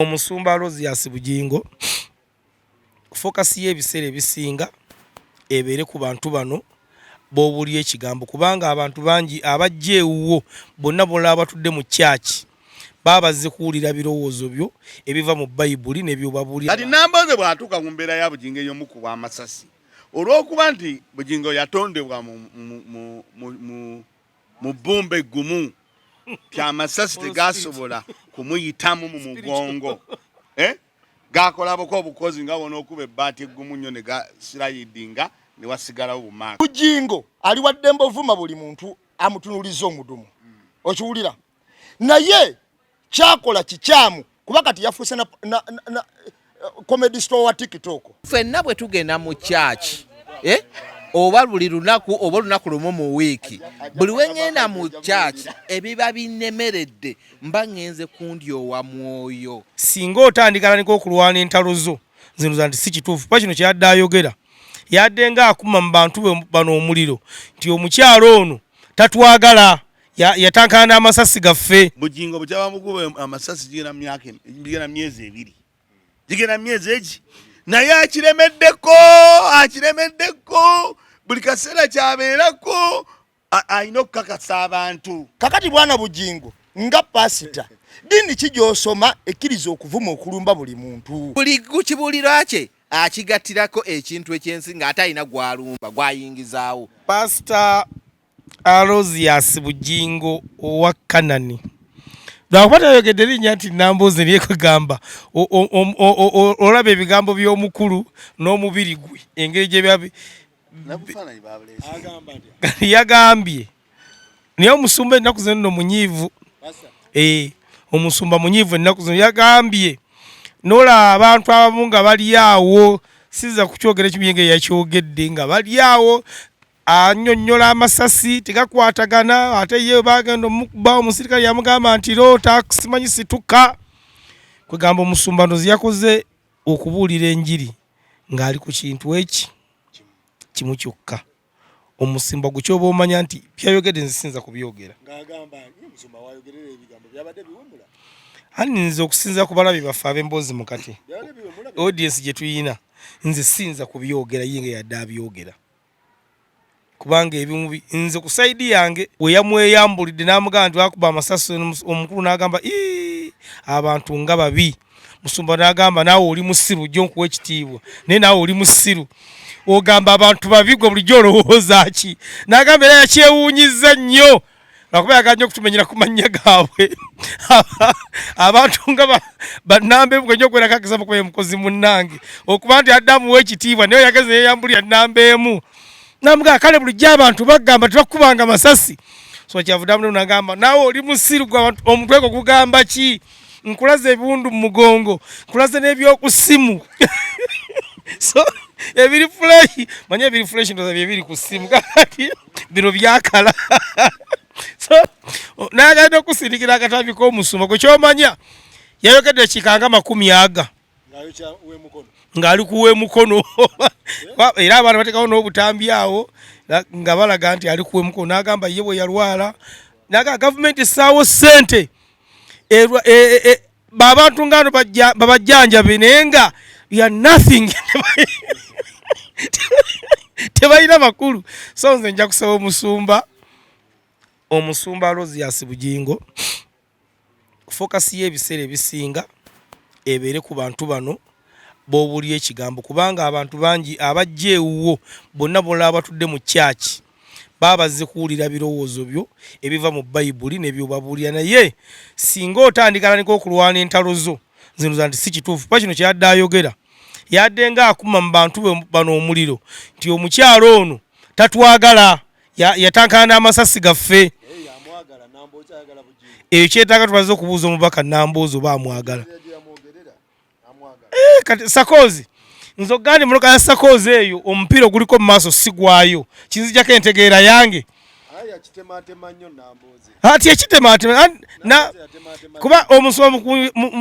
Omusumba Rose Bugingo focus y'ebiseera ebisinga ebeere ku bantu bano b'obuli ekigambo kubanga abantu bangi abajjeewo bonna bola abatudde mu church babazze kuwulira birowoozo byo ebiva mu Bayibuli n'ebyobabulira. Kati Nambooze bw'atuuka ku mbeera ya Bugingo ey'omukuba amasasi olw'okuba nti Bugingo yatondebwa mu bbumba eggumu amasasi tegasobola kumuyitamu mu mugongo gakolaboko obukozi nga wona okuba ebbaati eggumu nnyo ne gasirayidinga ne wasigalawo bumaaka. Bugingo ali wadde mbovuma buli muntu amutunuliza omudumu okiwulira naye kyakola kikyamu kuba kati yafuuse na comedy store wa TikTok. Ffenna bwe tugenda mu church oba buli lunaku oba lunaku lumu mu wiiki buli wengenda mu church ebiba binnemeredde mba ngenze kundyowa mwoyo. Singa otandikana niko okulwana entalo zo zino zanti si kituufu pa kino kyadde ayogera yadde nga akuma mu bantu bano omuliro nti omukyalo ono tatwagala yatankana n'amasasi gaffe. Bugingo bw'aba mukuba amasasi gigenda myezi ebiri gigenda myezi egi naye akiremeddeko buli kaseera kyabeerako alina okukakasa abantu. Kakati bwana Bugingo nga pasita dini kijosoma ekkiriza okuvuma okulumba buli muntu buli kukibulira kye akigattirako ekintu ekyensi ng'ate alina gwalumba gwayingizaawo. Pastor Rose Bugingo owa Kanani lwakuba tayogedde linnya nti Nambooze niye kugamba olaba ebigambo by'omukulu n'omubiri gwe engeri gye yagambye naye omusumba ennaku zino nno munyiivu omusumba munyiivu ennaku zino yagambye nola abantu abamu nga bali awo siza kukyogera ekimu ngeri yakyogedde nga bali awo annyonnyola amasasi tegakwatagana ate ye bagenda omukuba omusirikale yamugamba nti loota simanyi situka kwegamba omusumba ndozi yakoze okubuulira enjiri ng'ali ku kintu eki kimu kyokka omusimba gwe kyoba omanya nti byayogedde nzisinza kubyogera ani nze okusinza ku balabi baffe ab'Emboozi Mukati audience gye tuyina nze sinza kubyogera ye nga yadde abyogera kubanga ebimu nze ku saidi yange we yamweyambulidde n'amugamba nti wakuba amasasi omukulu n'agamba abantu nga babi musumba n'agamba naawe oli musiru jjo nkuwa ekitiibwa naye naawe oli musiru ogamba abantu babi gwe bulijjo olowooza ki n'agamba era yakyewuunyiza nnyo lwakuba yaganja okutumenyera ku mannya gaabwe abantu nga bannambeemu gwe nnyo okwerakakisa mukuba mukozi munnange okuba nti adde amuwa ekitiibwa naye yageze yeyambulira nnambeemu namugaa kale bulijjo abantu bagamba tebakubanga masasi so kyavudde amu nagamba naawe oli musiru omutwe gwo gugamba ki nkulaze ebiwundu mu mugongo nkulaze n'ebyokusimu so ebiri fresh manya ebiri fresh ndoza byebiri ku simu kati bino byakala so nagenda okusindikira akatambi k'omusumba gwe kyomanya yayogedde kikanga 100 ng'ali kuwe mukono era abaana batekawo n'obutambi awo nga balaga nti ali kuwe mukono n'agamba ye bwe yalwala naga gavumenti essaawo ssente abantu ngano babajjanjabe naye nga ya nothing tebalina makulu so nze nja kusaba omusumba Rose Bugingo focus y'ebiseera ebisinga ebeere ku bantu bano b'obuli ekigambo kubanga abantu bangi abajjeewo bonna bola abatudde mu church babazze kuwulira birowoozo byo ebiva mu Bayibuli n'ebyobabulira naye singa otandikana niko okulwana entalo zo zino zanti si kituufu pa kino kyadde ayogera yadde nga akuma mu bantu bano omuliro nti omukyalo ono tatwagala yatankana n'amasasi gaffe ekyo kyetaaga tubaze okubuuza omubaka Nambooze oba amwagala kati sakozi nze ogandi muloka ya sakozi eyo omupiira oguliko mu maaso sigwayo kinzijako entegeera yange ati ekitematema kuba omusoma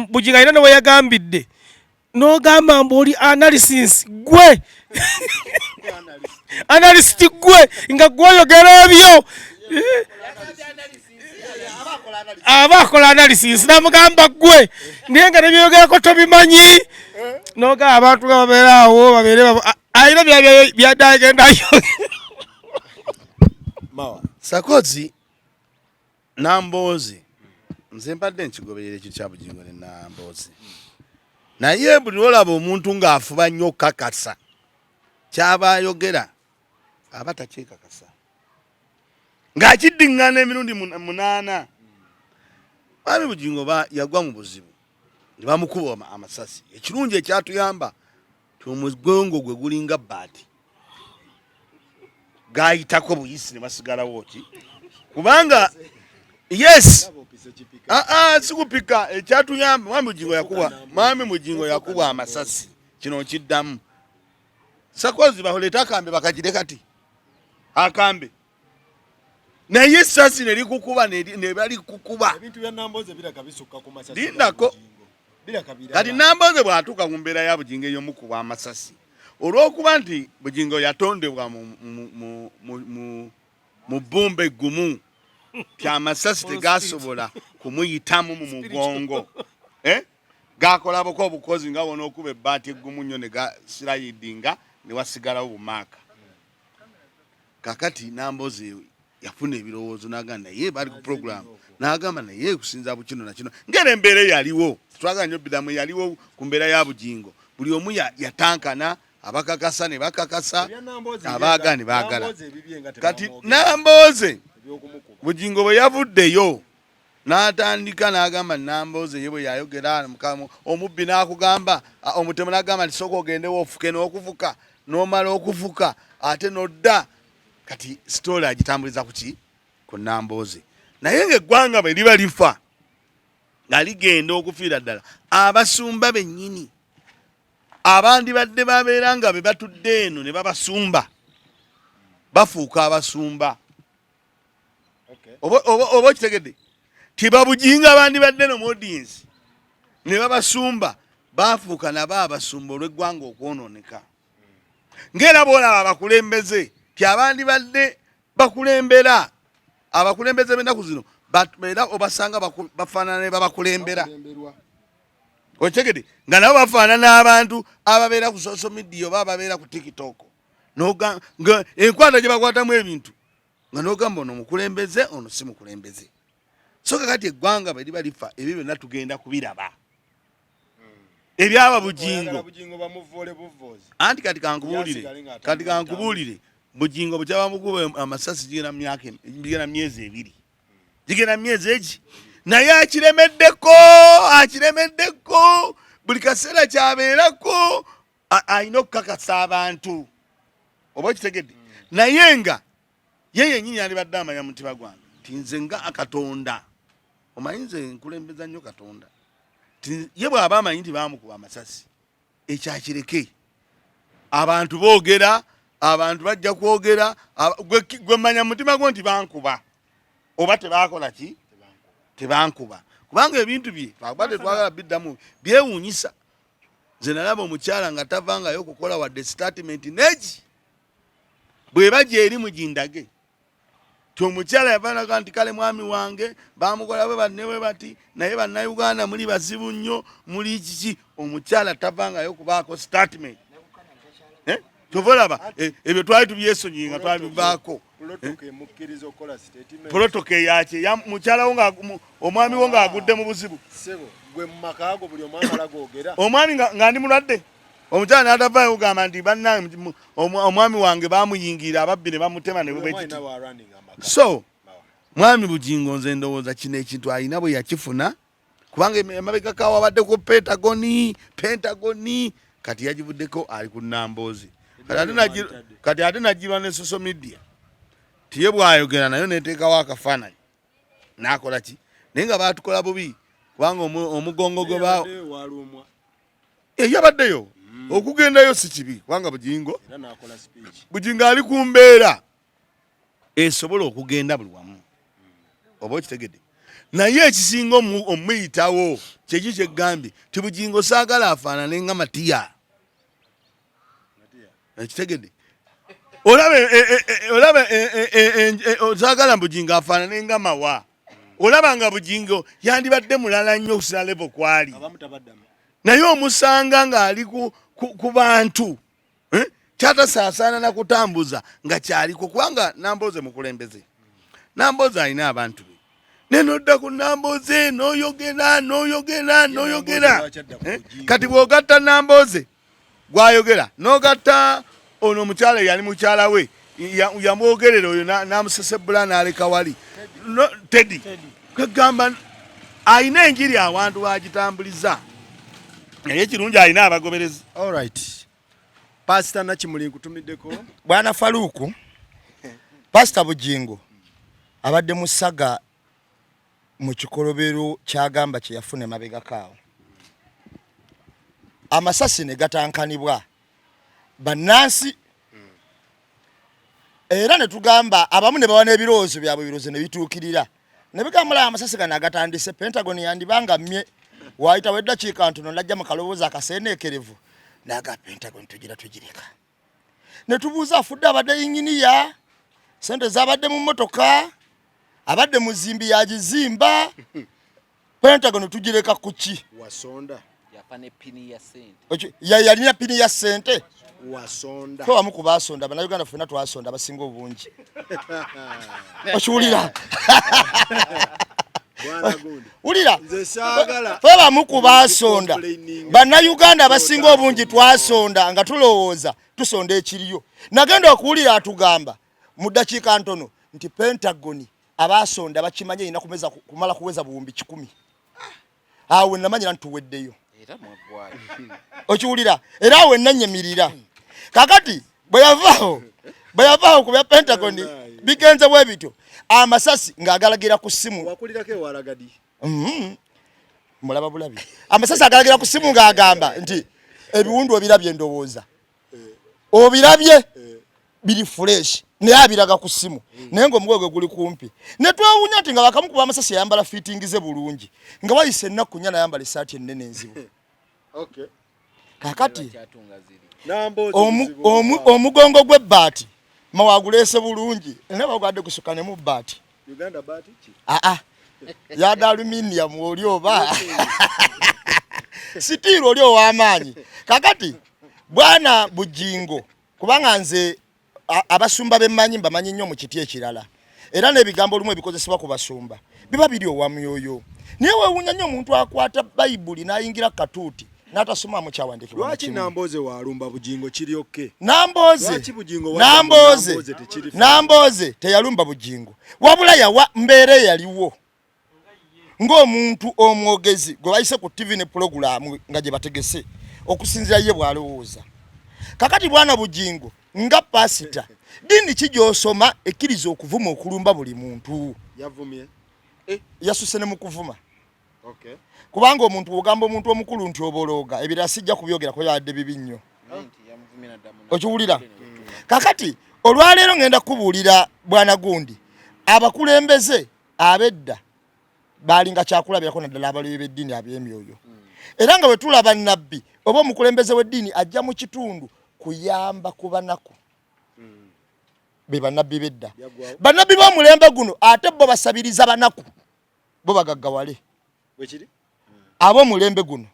Bugingo alina newe yagambidde n'ogamba mbu oli analysis gwe analyst gwe nga gwoyogera ebyo abakola analysis namugamba gwe naye nga nebyogerako tobimanyi noga abantu babeerawo babeere ayina byadagendayo Sakozi Nambooze nze mbadde nkigoberera ekyo kya Bugingo ne Nambooze naye buli olaba omuntu ng'afuba nnyo kakasa kyaba ayogera aba takyekakasa ng'akiddiŋŋana emirundi 8 Mwami Bugingo yagwa mu buzibu ne bamukuba amasasi ekirungi ekyatuyamba omugongo gwe gulinga bbaati gayitako buyisi ne basigalawo ki kubanga yes sikupika ekyatuyamba Mwami Bugingo yakuba amasasi kino kiddamu Sakozi baholeta akambe bakagire kati akambe naye sasi ne likukuba ne bali kukuba ebintu bya Nambooze biraka bisukka ku masasi lindako kati Nambooze bwatuuka ku mbeera ya Bugingo ey'omukuba amasasi olw'okuba nti Bugingo yatondebwa mu bbumba eggumu amasasi tegasobola kumuyitamu mu mugongo gakolaboko obukozi nga wona okuba ebbaati eggumu nnyo ne gasirayidinga ne wasigalawo bumaaka kakati Nambooze yafuna ebirowoozo n'agamba naye bali ku program n'agamba naye kusinza bukino na kino ngera embeera yaliwo twagala nnyo biramu yaliwo ku mbeera ya Bugingo buli omu yatankana abakakasa ne bakakasa abaagala ne baagala kati Nambooze Bugingo bwe yavuddeyo n'atandika n'agamba Nambooze ye bwe yayogera omubbi n'akugamba omutemu n'agamba nti sooka ogendewo ofuke n'okufuka n'omala okufuka ate n'odda kati story agitambuliza ku Nambooze naye ng'eggwanga bwe liba lifa nga ligenda okufiira ddala abasumba bennyini abandi badde babeera nga be batudde eno ne babasumba bafuuka abasumba oba okitegedde tiba Bugingo abandi badde no mu audience ne babasumba bafuuka nabo abasumba olw'eggwanga okwonooneka ng'era boolaba abakulembeze ti abandi badde bakulembera abakulembeze b'ennaku zino era obasanga bafaanana ne babakulembera okitegedde nga nabo bafaanana abantu ababeera ku social media oba ababeera ku TikTok enkwata gye bakwatamu ebintu nga n'ogamba ono mukulembeze ono si mukulembeze so kakati eggwanga bwe liba lifa ebyo byonna tugenda kubiraba ebyaba Bugingo anti kati kankubuulire Bugingo bwe mukuba amasasi gigenda myezi 2 gigenda myezi egi naye akiremeddeko buli kaseera kyabeerako alina okukakasa abantu oba okitegedde naye nga ye yennyini yandibadde amanya mu mutima gwange nti nze nga Katonda omanyi nze nkulembeza nnyo Katonda ye bw'aba amanyi nti baamukuba amasasi ekyakireke abantu boogera abantu bajja kwogera gwe manya mu mutima gwo nti bankuba oba tebaakola ki tebankuba kubanga ebintu bye twabadde twagala biddamu byewuunyisa nze nalaba omukyala nga tavangayo okukola wadde statement negi bwe bajja eri mugindage ti omukyala yavaanaga nti kale mwami wange bamukola bwe bannewe bati naye bannayuganda muli bazibu nnyo muli kiki omukyala tavangayo okubaako statement tovolaba ebyo twali tubyesonyiye twabivaako protocol yaki mukyala wo omwami wo ng'agudde mu buzibu omwami nga ndi mulwadde omukyala n'atavaayo kugamba nti bannange omwami wange bamuyingira ababbi ne bamutema ne bwekiti so mwami Bugingo nze ndowooza kino ekintu alina bwe yakifuna kubanga emabegako wabaddeko pentagoni kati yagivuddeko ali ku Nambooze kati ate nagirwa ne social media tiye bwayogera nayo neteekawo akafaananyi n'akola ki naye nga baatukola bubi kubanga omugongo gwe yabaddeyo okugendayo si kibi kubanga Bugingo ali ku mbeera esobola okugenda buli wamu oba okitegedde naye ekisinga omuyitawo kyeki kyeggambye ti Bugingo saagala afaanane nga Matiya ekitegedde olaba saagala Bugingo afaanane nga Mawa olabanga Bugingo yandibadde mulala nnyo okusira level kwali naye omusanga ng'ali ku bantu kyatasaasaana na kutambuza nga kyaliko kubanga Nambooze mukulembeze Nambooze alina abantu be nenodda ku Nambooze n'oyogera kati bw'ogatta Nambooze gwayogera n'ogatta ono omukyala yali mukyala we yamwogerera oyo n'amusesebula n'aleka wali Teddy kagamba alina enjiri awantu wagitambuliza naye ekirungi alina abagoberezi. Alright. Pastor Nakimuli nkutumiddeko. Bwana Faluku, Pastor Bugingo abadde musaga mu kikolobero kyagamba kye yafune mabega kaawo. Amasasi ne gatankanibwa bannansi era ne tugamba abamu ne bawana ebirowoozo byabwe ebirowoozo ne bituukirira ne bigambala amasasi gano agatandise Pentagon yandibanga mmye waayitawo eddakiika ntono najja mu kalowoozo akaseeneekerevu naga Pentagon tugireka ne tubuuza afudde abadde inginiya sente zabadde mu mmotoka abadde muzimbi yagizimba Pentagon tugireka kuki wasonda yapane pini ya sente yalina pini ya sente wasonda ko amuku basonda bana Uganda fena twasonda basinga obungi okiwulira bwana gundi ulira nze saagala feba muku basonda bana Uganda basinga obungi twasonda nga tulowooza tusonda ekiriyo nagenda okuwulira atugamba mu ddakiika ntono nti Pentagon abasonda bakimanye ina kumeza kumala kuweza buwumbi 100 awe namanyira ntuweddeyo era mwagwaye okiwulira era awe nanyemirira kakati bwe yavaawo ku bya Pentagon bigenze bwe bityo amasasi ng'agalagira ku ssimu wakulirako ewalagadi mulaba bulabi amasasi agalagira ku ssimu ng'agamba nti ebiwundu obirabye ndowooza obirabye biri fresh naye abiraga ku ssimu naye ng'omugwegwe guli kumpi ne twewuunya nti nga bakamukuba amasasi yayambala fitingize bulungi nga wayise ennaku nnya nayambala essaati ennene enzibu kakati omugongo gw'ebbaati mawaguleese bulungi naye bagwadde kusuka ne mu bbaati Uganda baati ki yada aluminium oli oba sitiiro oli ow'amaanyi kakati bwana Bugingo kubanga nze abasumba b'emmanyi mbamanyi nnyo mu kiti ekirala era n'ebigambo olumu ebikozesebwa ku basumba biba biri owamyoyo naye weewuunya nnyo omuntu akwata bayibuli n'ayingira katuuti n'atasoma mu kyawandiikibwa lwaki Nambooze walumba Bugingo kiryokke Nambooze teyalumba Bugingo wabula yawa mbeera yaliwo ng'omuntu omwogezi gwe bayise ku TV ne pulogulaamu nga gye bategese okusinzira ye bw'alowooza kakati bwana Bugingo nga pasita dini kijosoma ekkiriza okuvuma okulumba buli muntu yavumye yasuse ne mu kuvuma kubanga omuntu ogamba omuntu omukulu nti obologa ebira sijja kubyogera ko yadde bibi nnyo okiwulira kakati olwaleero ngenda kubuulira bwana gundi abakulembeze abedda balinga kyakulabirako naddala abaloyo b'eddiini ab'emyoyo era nga bwe tulaba nnabbi oba omukulembeze w'eddiini ajja mu kitundu kuyamba ku banaku be bannabbi bedda bannabbi b'omulembe guno ate bo basabiriza banaku bo bagaggawale wekiri ab'omulembe guno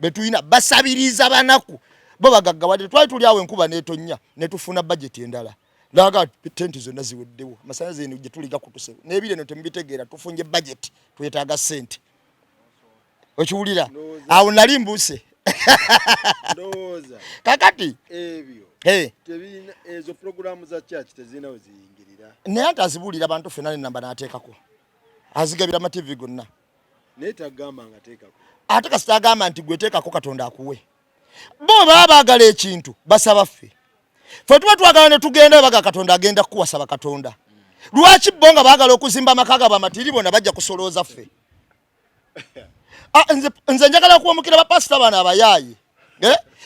betuyina basabiriza banaku bo bagaggawale twali tuli awo enkuba n'etonnya ne tufuna budget endala laga tenti zonna ziweddewo amasannyalaze eno gye tuliga kutusewo n'ebire eno temubitegeera tufunye budget twetaaga ssente okiwulira awo nali mbuuse kakati ebyo tebina ezo programu za church tezina oziyingirira naye ate azibuulira abantu fena n'ennamba n'ateekako azigabira ama TV gonna naye tagamba nga teekako ate kasita agamba nti gwe teekako Katonda akuwe bo baba baagala ekintu basaba ffe ffe tuba twagala ne tugenda baga Katonda agenda kuwasaba Katonda lwaki bo nga baagala okuzimba amaka gaabwe amatiri bona bajja kusolooza ffe nze njagala okuwamukira bapasita bano abayaaye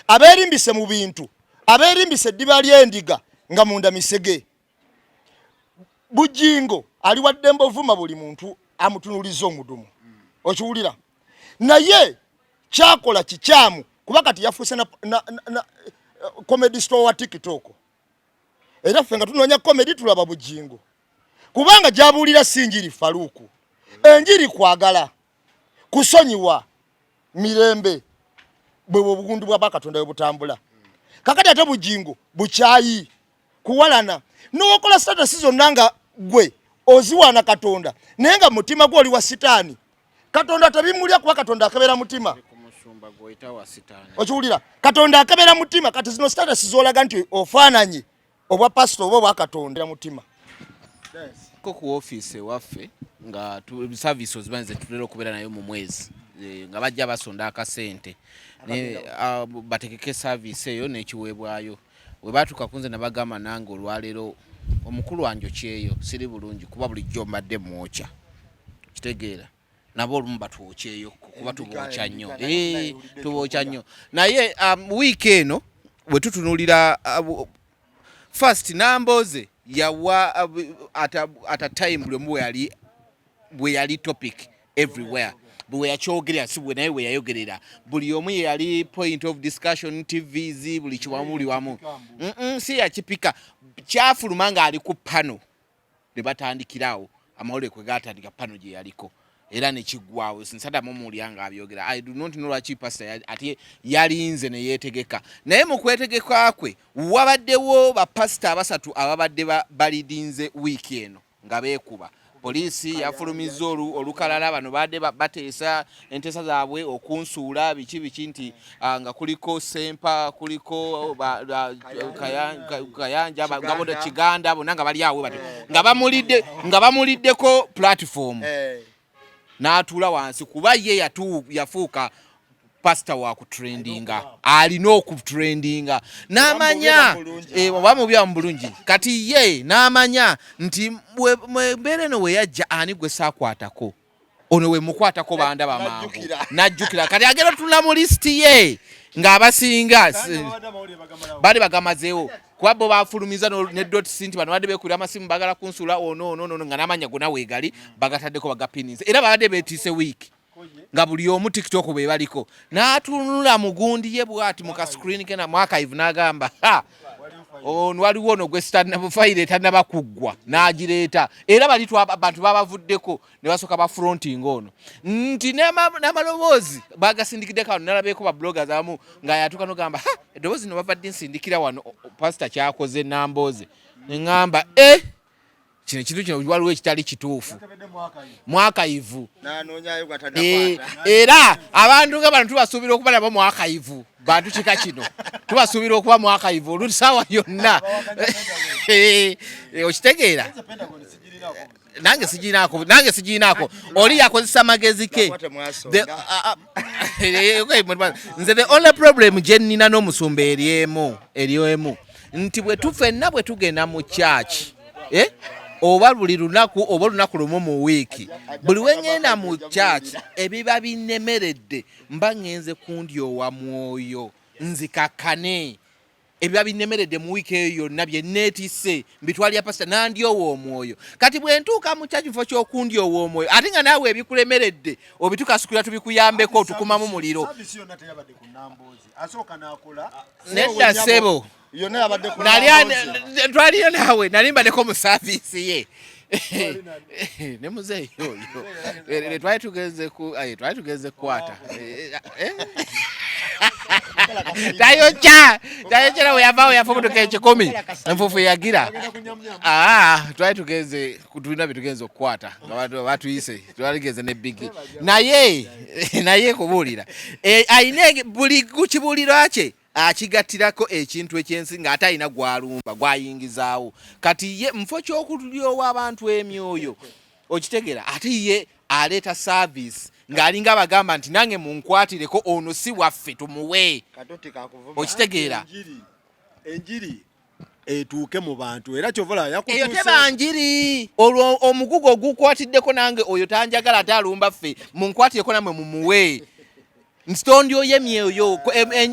abeerimbise mu bintu abeerimbise eddiba ly'endiga nga munda misege Bugingo ali wadde Emboozi buli muntu amutunuliza omudumu okiwulira naye kyakola kikyamu kuba kati yafuuse na comedy store wa TikTok era ffe nga tunoonya comedy tulaba Bugingo kubanga gyabuulira sinjiri Faluku enjiri kwagala kusonyiwa mirembe bwe obugundu bwa Katonda butambula kakati ate Bugingo bukyayi kuwalana n'okola status zonna nga gwe oziwaana Katonda naye nga mutima gwe oli wa sitaani Katonda tabimulya kuba Katonda akebera mutima okiwulira Katonda akebera mutima kati zino status zolaga nti ofaananye obwa pastor oba obwa Katonda mutima ko ku office waffe nga service ozibanze tulera okubeera nayo mu mwezi nga bajja basonda akasente ne batekeke service eyo n'ekiweebwayo we batuka kunze nabagamba nange olwaleero omukulu wanjo kyeyo siri bulungi kuba bulijjo mbadde mwocha kitegeera nabo olumu batwokyeyo kuba tuboocha nnyo tuboocha nnyo naye week eno bwe tutunulira first Nambooze yawa at a time bwe yali topic everywhere bwe yakyogerera si bwe naye we yayogerera buli omu yali point of discussion TVs buli kiwamuli wamu si yakipika kyafuluma nga ali ku pano ne batandikirawo amawulire kwe gatandika pano gye yaliko era ne kiggwawo sinsada mumulyanga abyogera I do not know lwaki pastor ati yalinze ne yeetegeka naye mu kwetegeka kwe wabaddewo bapasita abasatu ababadde balidinze wiiki eno nga beekuba polisi yafulumizza olukalala bano badde bateesa enteesa zaabwe okunsuula biki nti nga kuliko Sempa kuliko Kayanja ngabonda Kiganda bonna nga bali awo nga bamuliddeko platform n'atuula wansi kuba ye yafuuka pastor wa kutrendinga alina okutrendinga n'amanya oba mubi wa bulungi kati ye n'amanya nti mbeere no we yajja ani gwe saakwatako ono we mukwatako banda bamangu najjukira kati agenda tula mu listi ye ng'abasinga bali bagamazeewo kuba bo bafulumiza ne dot sinti bano badde bekulira amasimu bagala kunsula ono nga n'amanya gonna weegali bagataddeko bagapininze era babadde beetiise wiiki nga buli omu TikTok be baliko n'atunula mugundi ye bwati mu ka screen kena mwaka ivu n'agamba ono waliwo ono gwe fayire etannaba kuggwa n'agireeta era balitu abantu babavuddeko ne basooka ba fronting ono nti n'amaloboozi bagasindikiddeko wano nalabeeko ba bloggers abamu nga yatuuka n'ogamba eddoboozi no bavadde nsindikira wano pastor kyakoze Nambooze ne ŋŋamba kino kintu kino waliwo ekitali kituufu mwakayivu era abantu nga bano tubasuubira okuba nabo mwakayivu bantu kika kino tubasuubira okuba mwakayivu oluti saawa yonna okitegeera nange sigiinaako oli yakozesa magezi ke nze the only problem gye nnina n'omusumba eryemu nti bwe tufenna bwe tugenda mu church oba buli lunaku oba olunaku lumu mu wiiki buli wengenda mu church ebiba binnemeredde mba ngenze kundyowa mwoyo nzikakkane ebiba binnemeredde mu wiiki eyo yonna bye neetisse mbitwalira pasita nandyowa omwoyo kati bwe ntuuka mu church kifo ky'okundyowa omwoyo ate nga naawe ebikulemeredde obitukasukira tubikuyambeko otukumamu muliro nedda ssebo twaliyo naawe nali mbaddeko mu saaviisi ye ne muzeeyo oyo twali tugenze kukwata tayokyera weyavaawo yafubutuka ekikumi enfuufu yagira twali tulina byetugenze okukwata nga batuyise twaligenze ne bigi naye kubuulira ayina buli kukibuulirwa kye akigattirako ekintu ekyensi ng'ate alina gwalumba gwayingizaawo kati ye mufo ky'okulyowa abantu emyoyo okitegeera ate ye aleeta service ng'alinga abagamba nti nange munkwatireko ono si waffe tumuwe okitegeera enjiri etuuke mu bantu era kyovola eyo teba njiri olwo omugugu ogukwatiddeko nange oyo tanjagala ate alumba ffe munkwatireko namwe mumuwe nsitondyoyo emyoyo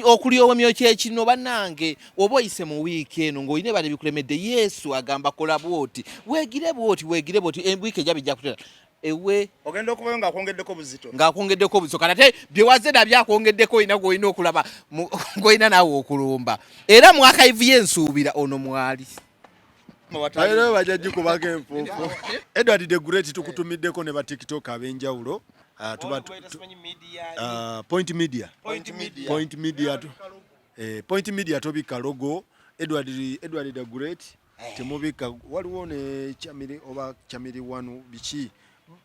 okulyowa emyoyo kyekino bannange oba oyise mu wiiki eno ng'olina ebala ebikulemedde yesu agamba kola bwoti weegire bwoti wiiki ejja bijja kutera ewe ogenda okubayo ng'akwongeddeko buzito kana ate bye wazze nabyo akwongeddeko olina gw'olina okulaba gw'olina naawe okulumba era mwakayivu ye nsuubira ono mwali Ayo bajaji kubaka enfufu. Edward the Great tukutumiddeko ne ba TikTok abenjawulo. Point Media. Point Media tobika logo Edward the Great temubika waliwo ne chamiri oba chamiri wanu bichi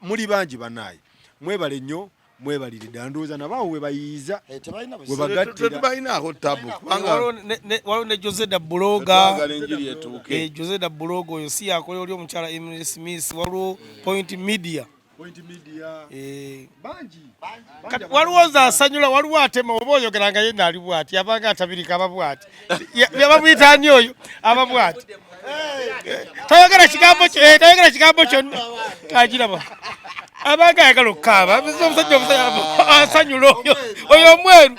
muri banji banayi mwebale nnyo mwebaliride ndoza nabawo we bayiza we bagattira tetubalina aho tabu waliwo ne Jose da Bloga Jose da Bloga oyo si yakole oli omukyala Emily Smith waliwo Point Media banji waliwo zasanyula waliwo atema oba oyogeranga ye naali bwati abanga atabirika ababwati yabamuyita ani oyo ababwati tayogera kigambo kyonna agiraba abanga ayagala okukaaba omusajja asanyula oyo omweru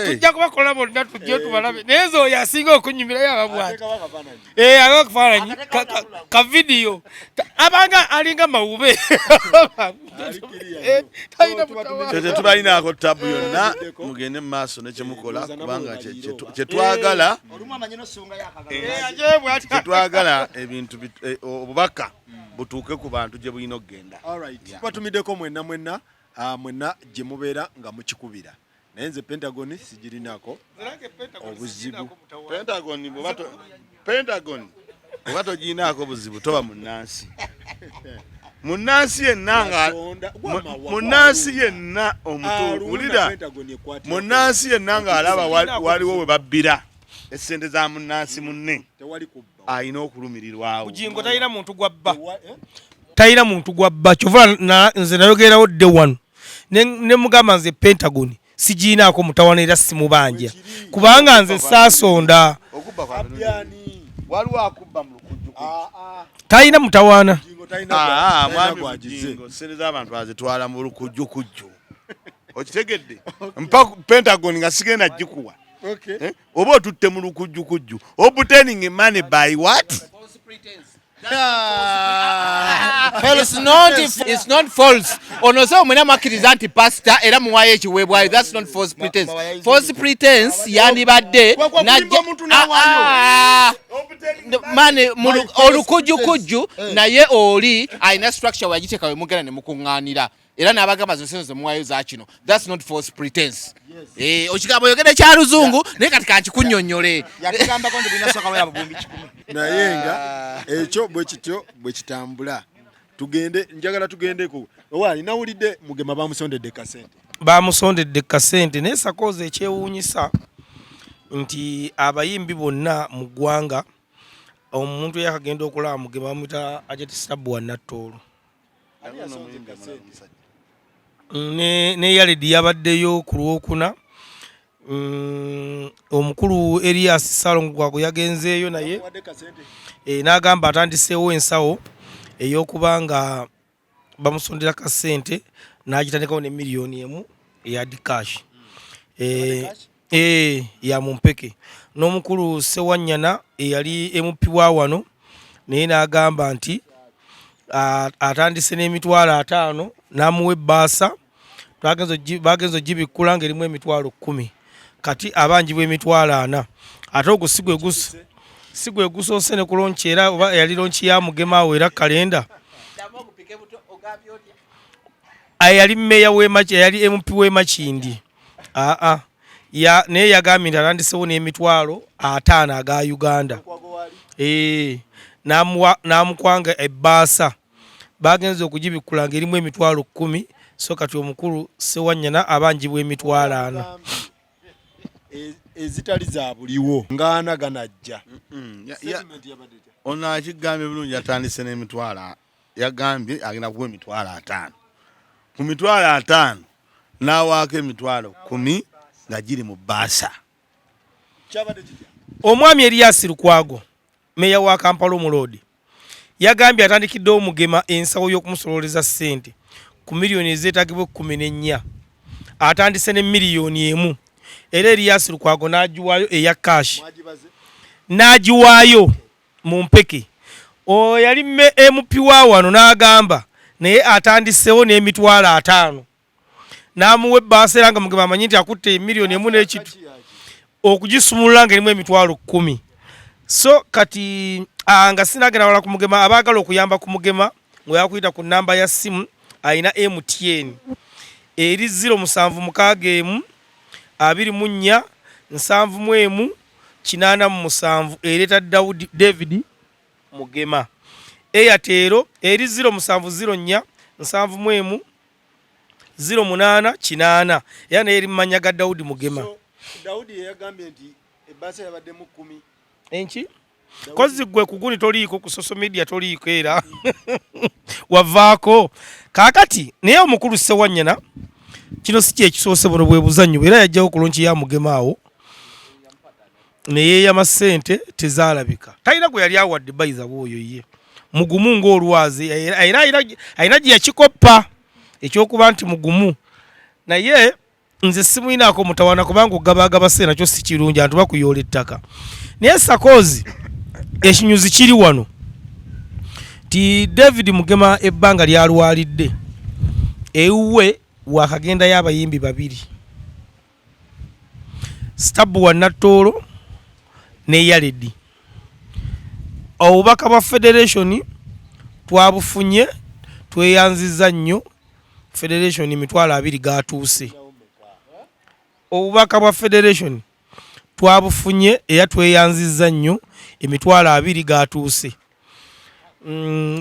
tujja kubakola bonna tujje tubalabe naye nze oyo asinga okunyumirayo ababwati akakufaananyi ka vidiyo abanga alinga mawube tetubalinaako tabu yonna mugende mu maaso nekyemukola kubanga kyetwagala ebintu obubaka butuuke ku bantu gye bulina okugenda. Batumiddeko mwenna gye mubeera nga mukikubira naye nze Pentagon sigirinako obuzibu. Pentagon oba togiinaako buzibu toba munnansi. Munnansi yenna omutuulira munnansi yenna ng'alaba waliwo we babbira essente za munnansi munne alina okulumirirwawo. Bugingo talina muntu gwabba kyova nze nayogerawo dde wano ne mugamba nze Pentagon sigiinaako mutawana era simubanja kubanga nze saasonda waliwo akubba mu lukujju talina mutawaana mwami Bugingo sente z'abantu azitwala mu lukujjukujju okitegedde mpaka Pentagon nga sigenda gikuwa oba otutte mu lukujjukujju obtaining money by what? It's not false. Ono so mwena makiriza nti pastor era muwaye ekiweebwayo. That's not false pretense. False pretense yandibadde mane olukujjukujju naye oli alina structure wagiteeka we mugenda ne mukuŋŋaanira era n'abagamba zino ze muwayo za kino. That's not false pretense. Okigambo oyogere kya luzungu naye kati kankikunnyonnyole naye nga ekyo bwe kitambula njagala tugendeko owali nawulidde Mugema bamusondedde kasente naye sakooza ekyewuunyisa nti abayimbi bonna mu ggwanga omuntu yakagenda okulaba Mugema bamuyita Ajeti Sabu wa Nattoolo ne Yaledi yabaddeyo ku Lwokuna omukulu Elias Salongo gwako yagenzeeyo naye n'agamba atandiseewo ensawo ey'okubanga bamusondera kasente n'agitandikawo ne miliyoni emu eya dikash ya Mumpeke n'omukulu Sewanyana eyali MP wa wano naye n'agamba nti atandise n'emitwalo 5 n'amuwa ebbaasa bagenza ogibikkula ng'erimu emitwalo 10 kati abanjibwa emitwalo 4 ate ogwo si gwe gusoose ne kulonki era oba yali lonki ya Mugema awo era kalenda yali mmeya yali MP w'Emakindi naye yagambye nti atandisewo n'emitwalo 5 aga Uganda n'amukwanga ebbaasa bagenza okugibikkula ng'erimu emitwalo 10 so kati omukulu Sewanyana abanjibwa emitwalo 4 ezitali za buliwo ngaana ganajja ono akigambye bulungi atandise n'emitwalo yagambye agenda kuwa emitwalo 5 ku mitwalo 5 n'awaako emitwalo 10 nga giri mu bbaasa. Omwami Elias Lukwago meya wa Kampala Omulodi yagambye atandikiddewo Mugema ensawo y'okumusololeza ssente ku miliyoni ezeetagibwa 14 atandise ne miliyoni 1 era Elias Lukwago n'agiwaayo eya kashi n'agiwaayo mu Mpeke oyo yali MP wa wano n'agamba naye atandiseewo n'emitwalo 5 n'amuwa ebbaasa era nga Mugema amanyi nti akutte miliyoni 1 n'ekitu okugisumulula ng'erimu emitwalo 10. So kati nga sinagenda wala ku mugema, abaagala okuyamba ku mugema ng'oyakuyita ku nnamba ya simu ayina MTN eri 0761 24 71 87 ereeta David Mugema. Airtel eri 0704 71 08 kinana era naye eri mmanya ga Daudi Mugema. So Daudi yagambye nti ebbasa yabaddemu 10. Enki kozi gwe kuguni toliiko ku social media toliiko era wavaako kaakati naye omukulu Ssewanyana kino si kyekisoose buno bwe buzannyo era yajjawo kulungi ya Mugema awo naye y'amasente tezaalabika talina gwe yali awadde bayiza bwoyo ye mugumu ng'olwazi era ayina gye yakikoppa ekyokuba nti mugumu naye nze simuyinaako mutawana kubanga ogabagaba se nakyo si kirungi antu bakuyoola ettaka naye sakozi ekinyuzi kiri wano ti David Mugema ebbanga lyalwalidde ewuwe wakagendayo abayimbi 2 Stabu wa Natoolo ne Yaledi. Obubaka bwa Federation twabufunye tweyanziza nnyo Federation emitwalo 2 gatuuse. Obubaka bwa Federation twabufunye era tweyanziza nnyo emitwalo 2 gatuuse.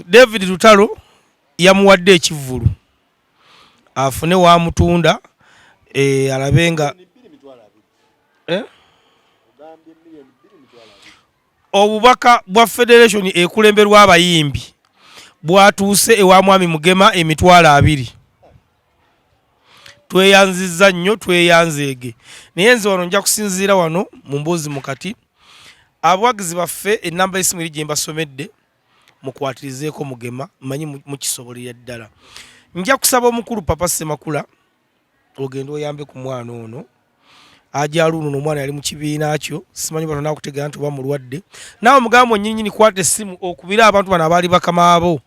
David Lutalo yamuwadde ekivulu afune wa mutunda alabenga obubaka bwa Federation ekulemberwa abayimbi bwatuuse ewa mwami Mugema emitwalo 2 tweyanziza nnyo tweyanzeege naye nze wano nja kusinziira wano mu Mboozi Mukati abawagizi baffe ennamba y'essimu eri gye mbasomedde mukwatirizeeko Mugema mmanyi mukisobolera ddala. Nja kusaba omukulu Papa Ssemakula ogenda oyambe ku mwana ono ajaluno omwana yali mu kibiina kyo simanyi bano nakutegera nti oba mulwadde naawe mugambo nnyinnyini kwata essimu okubira abantu bano abaali bakama abo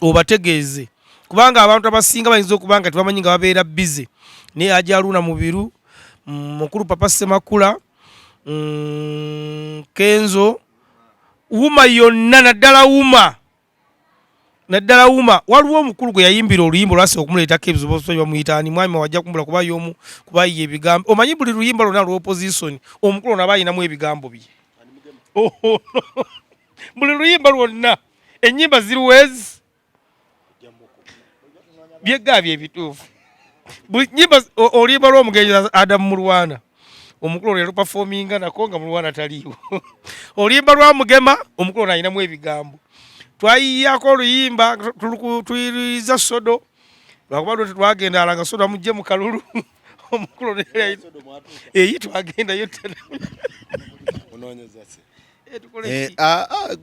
obategeeze kubanga abantu abasinga bayinza okuba nga tebamanyi nga babeera bize naye ajaluna mu biru mukulu Papa Ssemakula Kenzo Wuma yonna naddala Wuma waliwo omukulu gwe yayimbira oluyimba lwase okumuleetako ebizibu bamuyitaani mwami wajja kumbula kuba y'omu kubayiye ebigambo omanyi buli luyimba lwonna lw'opposition omukulu ono aba ayinamu ebigambo bye buli luyimba lwonna ennyimba ziruwezi byegaabyo ebituufu buli nnyimba oluyimba lw'omugenzi Adamu Mulwana omukulu ono yalupafominga nako nga Mulwana taliiwo oluyimba lwa Mugema omukulu ono ayinamu ebigambo twayiyako oluyimba tuyiriza sodo lwakuba twagenda alanga sodo amugye mu kalulu omukulu eyi twagendayo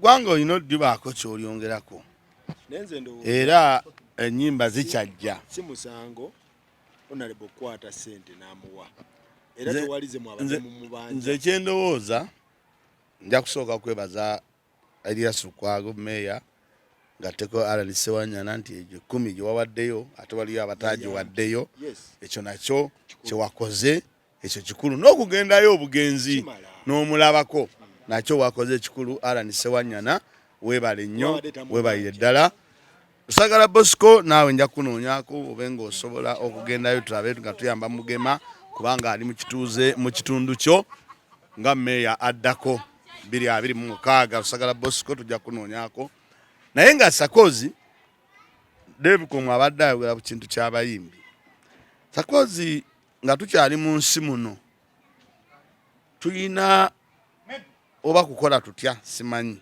gwanga olina oddibaako kyolyongerako era ennyimba zikyajja si musango honorable kwata sente n'amuwa era tewalize mwabaze mu mubanja. Nze kyendowooza nja kusooka kwebaza Elias Lukwago meya ngatteko Alan Ssewanyana nti egyo 10 gye wawaddeyo ate waliyo abataagiwaddeyo ekyo nakyo kyewakoze ekyo kikulu n'okugendayo obugenzi n'omulabako nakyo wakoze ekikulu Alan Ssewanyana weebale nnyo weebalire ddala. Lusagala Bosco naawe nja kunoonyako obenga osobola okugendayo tulabe nga tuyamba Mugema kubanga ali mu kitundu kyo nga meya addako 2026 Lusagala Bosco tujja kunoonyako naye nga Sakozi David Komu abadde ayogera ku kintu ky'abayimbi. Sakozi nga tukyali mu nsi muno tulina oba kukola tutya simanyi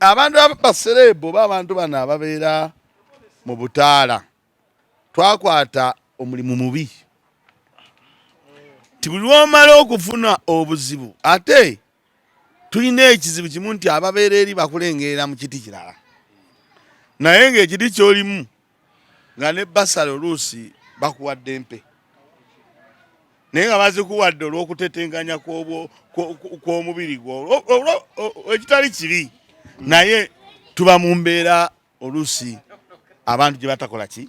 abantu abaserebo b'abantu bano ababeera mu butaala twakwata omulimu mubi ti buli lwomala okufuna obuzibu ate tulina ekizibu kimu nti ababeera eri bakulengerera mu kiti kirala naye ng'ekiti ky'olimu nga ne basale oluusi bakuwadde mpe naye nga bazikuwadde olw'okutetenganya kw'omubiri gwo ekitali kibi naye tuba mu mbeera oluusi abantu gye batakola ki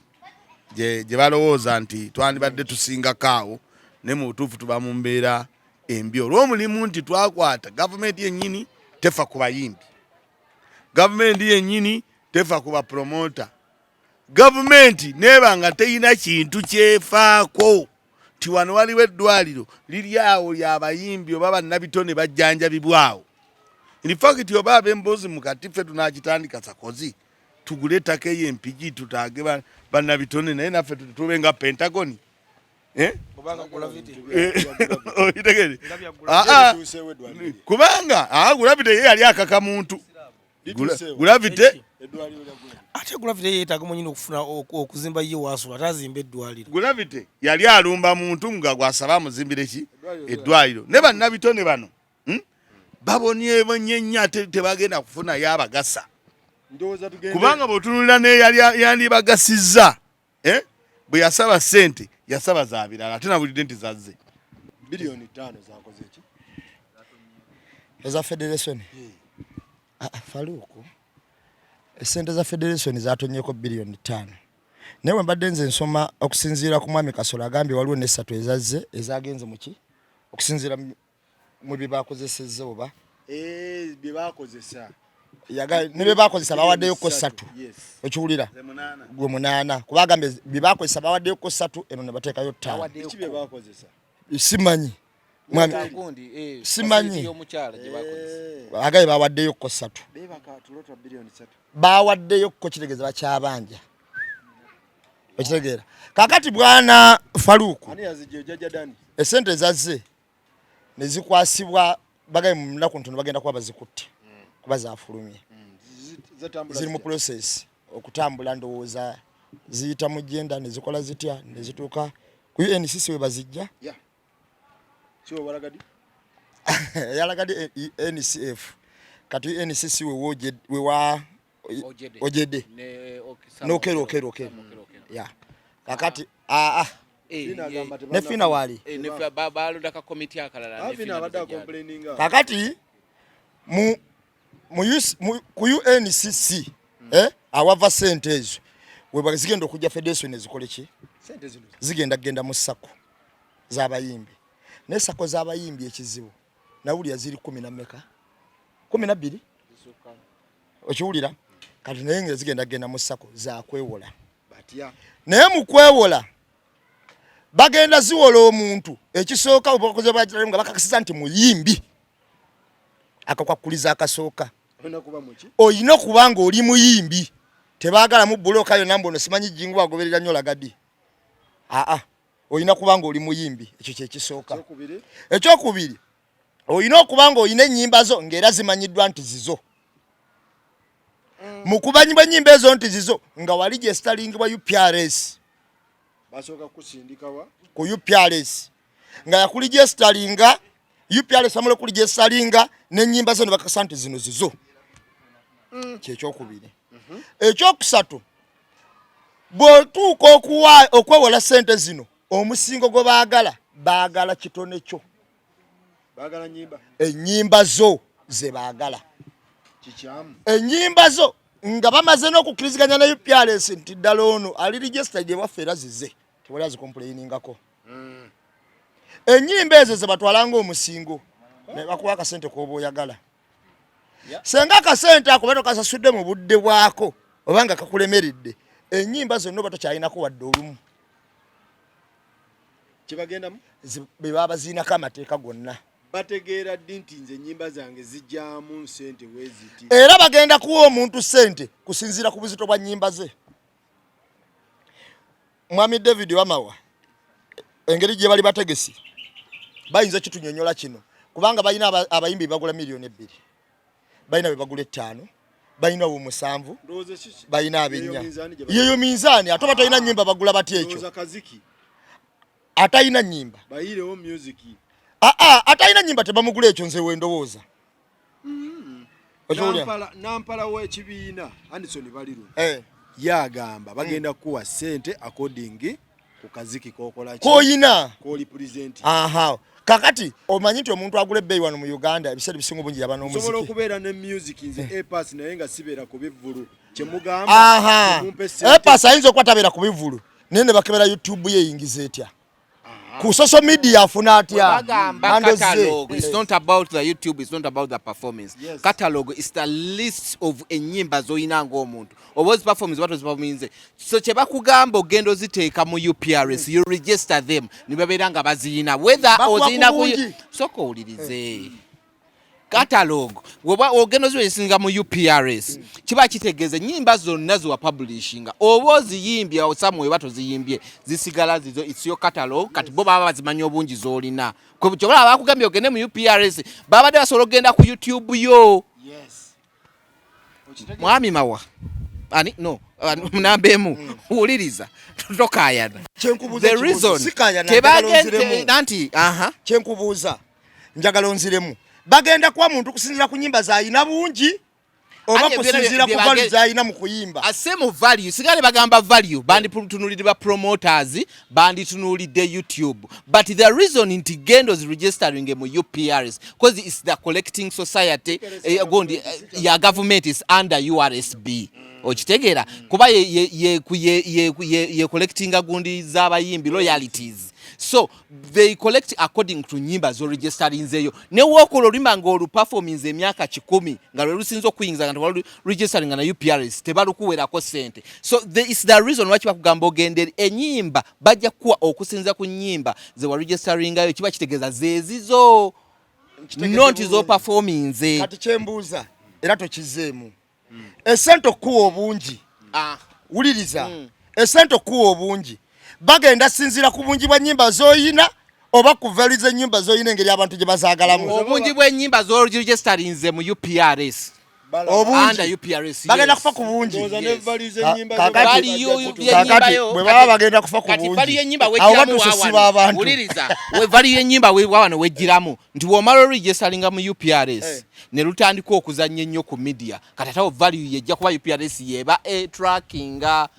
gye balowooza nti twandibadde tusingako awo naye mu butuufu tuba mu mbeera embi olw'omulimu nti twakwata gavumenti yennyini tefa ku bayimbi, gavumenti yennyini tefa ku bapromota, gavumenti neeba nga teyina kintu kyefaako ti wano waliwo eddwaliro liri awo lyabayimbi oba bannabitone bajjanjabibwawo. Inifakiti oba ab'Emboozi Mukati ffe tunakitandika sakozi tugule ettaka ey'empigi tutaage bannabitone naye naffe tube nga Pentagoni. Kubanga Gravity ye yali akaka muntu. Gravity ate Gravity yeetaaga mwennyini okufuna okuzimba ye waasula atazimba eddwaliro. Gravity yali alumba muntu nga gwasaba amuzimbire ki eddwaliro. Ne bannabitone bano babonye nnyo ate tebagenda kufuna y'abagasa. Kubanga bw'otunulira ne yali bagasizza bwe yasaba ssente yasaba za birala ate nabulidde nti zazze bilioni 5 zakoze ki eza federation. Faluku esente za federation zatonyeko bilioni 5 naye mbadde nze nsoma okusinziira ku mwami Kasola agambye waliwo n'essatu ezazze ezagenze muki okusinziira mu bibakozesezza oba byebakozesa ne bakozesa bawaddeyo ko 3 okiwulira gwe 8 kuba agambe bibakozesa bawaddeyo ko 3 eno ne bateekayo 5 kiki byebakozesa simanyi mwami simanyi y'omukyala gye bakozesa agaye bawaddeyo ko 3 tulota bilioni 3 bawaddeyo ko kitegeeza bakyabanja okitegeera kakati bwana Faluku ani yazije jaja dani esente ezazze ne zikwasibwa bagaye mu mnaku ntono bagenda kuba bazikutte kuba zaafulumye ziri mu process okutambula ndowooza ziyita mu jenda ne zikola zitya ne zituuka ku NCC we bazijja sio walagadi yalagadi NCF kati NCC we wa ojede nokero ya kakati ne fina wali ne balonda ka committee akalala ne fina abadde complaininga kakati ku UNCC awava sente ezo we zigenda okujja federation ezikole ki sente zino zigenda mu sako z'abayimbi ne sako z'abayimbi ekizibu nawulira ziri 10 na meka 12 okiwulira kati naye nga zigenda mu sako za kwewola batya naye mu kwewola bagenda ziwola omuntu ekisooka obukoze bajja nga bakakasiza nti muyimbi akakwakuliza akasooka oyina kubanga oli muyimbi tebaagala mu buloka yo nambo no simanyi jingu bagoberera nnyo lagadi oyina kubanga oli muyimbi ekyo kye kisooka ekyokubiri oyina okubanga oyina ennyimba zo ng'era zimanyiddwa nti zizo mu kubanyibwa ennyimba ezo nti zizo nga wali gye sitalingibwa UPRS basooka kusindikawa ku UPRS nga yakuli gye sitalinga UPRS amule kuli gye sitalinga n'ennyimba zo ne bakasa nti zino zizo kyekyokubiri ekyokusatu bw'otuuka okwewola sente zino omusingo gwe baagala kitone kyo baagala nyimba ennyimba zo ze baagala kikyamu ennyimba zo nga bamaze n'okukkiriziganya ne UPRS nti ddala ono ali registered ewaffe era zize tewali azikomplainingako ennyimba ezo ze batwalanga omusingo ne bakuwa akasente k'oba oyagala senga akasente ako bato kasasudde mu budde bwako obanga kakulemeredde ennyimba zonna oba tokyalinako wadde olumu kibagendamu be baba ziinako amateeka gonna bategeera ddi nti nze ennyimba zange zijjamu sente weeziti era bagenda kuwa omuntu sente kusinziira ku buzito bwa nnyimba ze. Mwami David Wamawa engeri gye bali bategesi bayinza kitunyonyola kino kubanga bayina abayimbi bagula milioni 2 bayina be bagula 5 bayina wo 7 bayina abenya yeyo minzani atoba tayina nyimba bagula bati ekyo atayina nyimba bayirewo music atayina nyimba tebamugula ekyo nze wendowooza nampala w'ekibiina Anderson Baliru yagamba bagenda kuwa sente according ku kaziki kokola koyina ko represent kakati omanyi nti omuntu agula ebbeeyi wano mu Uganda ebiseera bisinga bungi yaba n'omuziki sobola okubeera ne music nze pass naye nga sibeera ku bivulu kyemugamba pass ayinza okuba tabeera ku bivulu naye ne bakebera YouTube ye eyingiza etya ku social media afuna atya catalog. It's not about the YouTube, it's not about the performance. Yes. Catalog is the list of enyimba zoyina ng'omuntu oba performance what performance. So kye bakugamba ogenda oziteeka mu UPRS, you register them ne babeera nga baziyina whether oziyina ku soko owulirize catalog woba ogenda oziregisinga mu UPRS kiba kitegeeza nyimba zonna ziwa publishinga oba oziyimbye osamwe oba toziyimbye zisigala zizo it's your catalog kati bo baba bazimanya obungi zolina kyobola abakugambye ogende mu UPRS babadde basobola ogenda ku YouTube yo mwami mawa ani no munambemu uliriza tokayana the reason tebagende nanti kyenkubuuza njagala onziremu bagenda kwa muntu kusinzira ku nyimba zayina bungi oba kusinzira ku value zayina mu kuyimba asemu value sigale bagamba value bandi tunulira promoters bandi tunulide YouTube but the reason nti gendo is registering mu UPRS because it's the collecting society ya government is under URSB okitegeera kuba ye collecting gundi z'abayimbi royalties. So they collect according to nyimba zo registering zeyo ne wokolo limanga olu performance emyaka 10 nga lusinzo kuyinza nga registering na UPRS tebalukuwera ko sente so there is the reason why bakugamba ogende enyimba bajja kuwa okusinza ku nyimba ze wa registering ayo kiba kitegeza zezizo not zo performance kati kyembuuza era tokizeemu esento kuwa obungi uliriza esento kuwa obungi bagenda sinzira ku bungi bwa nyimba zoyina oba kuvaliza nyimba zoyina engeri abantu gye bazaagalamu obungi bwa nyimba zo registering mu UPRS under UPRS bagenda kufa ku bungi bwe baba bagenda kufa ku bungi value y'enyimba wejjiramu uliriza we value y'enyimba wano wejjiramu nti womalo registering mu UPRS ne lutandika okuzanya ennyo ku media katatawo value yejja kuba UPRS yeba trackinga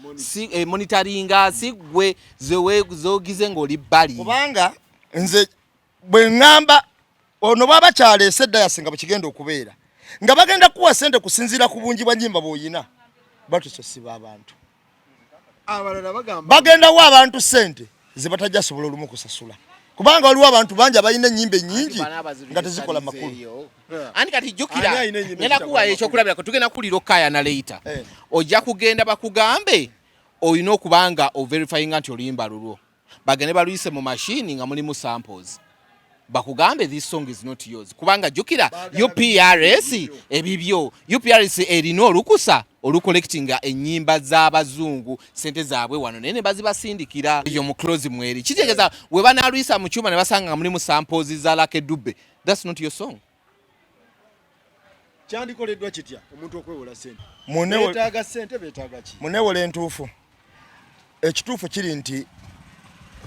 monitoringa sigwe zogize ng'oli bali kubanga nze bwe ngamba ono baba kyaleese edda yasinga bwe kigenda okubeera nga bagenda kuwa sente kusinzira ku bungi bwa nyimba bw'oyina batusosiba abantu bagenda wa abantu sente ze batajja sobola olumu kusasula kubanga waliwo abantu bangi abalina ennyimba ennyingi nga tezikola makulu ani kati jjukira ngenda kuwa ekyokulabirako tugenda kulira okaya na later ojja kugenda bakugambe olina okubanga overifyinga nti oluyimba lulwo bagende baluyise mu mashini nga mulimu samples bakugambe this song is not yours kubanga jukira UPRS ebibyo UPRS erina olukusa olucollectinga ennyimba z'abazungu sente zaabwe wano nene bazibasindikira eyo mu close mweri kitegeza we banalwisa mu cyuma ne basanga nga mulimu samples za Lucky Dube that's not your song kyandikoleddwa kitya omuntu okwewola sente betaaga sente betaaga ki munewola entuufu ekituufu kiri nti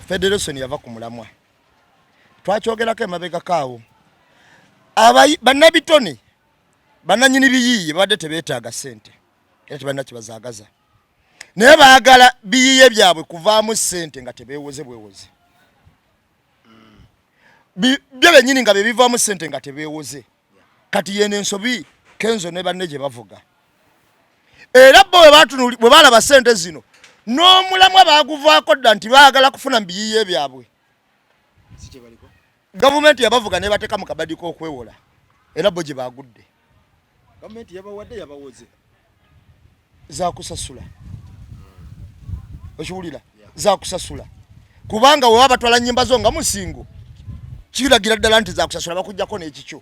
federation yava ku mulamwa twakyogerako emabega kaawo bannabitone bannanyini biyiiye babadde tebeetaaga ssente era tebalina kibazaagaza naye baagala biyiiye byabwe kuvaamu ssente nga tebeewoze bwewoze byo bennyini nga bebivaamu ssente nga tebeewoze kati yene ensobi kenzo ne banne gye bavuga era bo bwe baalaba ssente zino n'omulamwa baaguvaako dda nti baagala kufuna mu biyiiye byabwe gavumenti yabavuga ne bateeka mu kabadi k'okwewola era bo gye baagudde gavumenti yabawadde yabawoze zakusasula okiwulira zakusasula kubanga we babatwala nnyimba zo nga musingo kiragira ddala nti zakusasula bakujjako n'ekikyo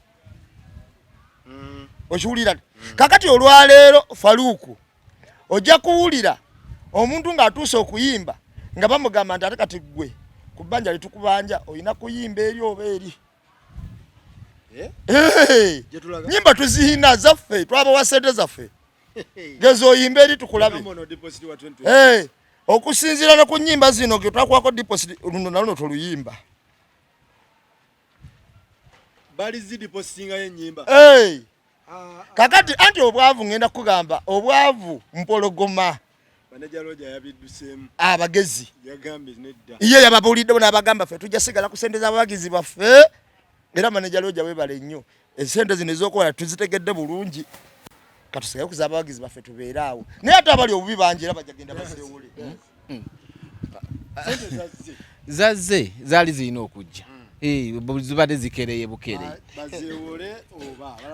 okiwulira kakati olwaleero faluuku ojja kuwulira omuntu ng'atuuse okuyimba nga bamugamba nti ate kati ggwe ku bbanja litukubanja olina kuyimba eri oba eri nyimba tuziyina zaffe twabawa sente zaffe gezo oyimba eri tukulabe okusinziira ne ku nyimba zino ge twakwako deposit luno naluno toluyimba bali zi depositinga y'ennyimba kakati anti obwavu ngenda kugamba obwavu mpologoma Banejaloja yabiddusemu abagezi yagambe nedda iye yababulidde n'abagamba ffe tujja sigala ku sente z'abawagizi baffe era manejaloja webale nnyo esente zino ez'okukola tuzitegedde bulungi katusigale kuza abawagizi baffe tubeere awo naye ate abali obubi bangi era bajja genda baseewule zazze zaali zirina okujja zibadde zikereye bukere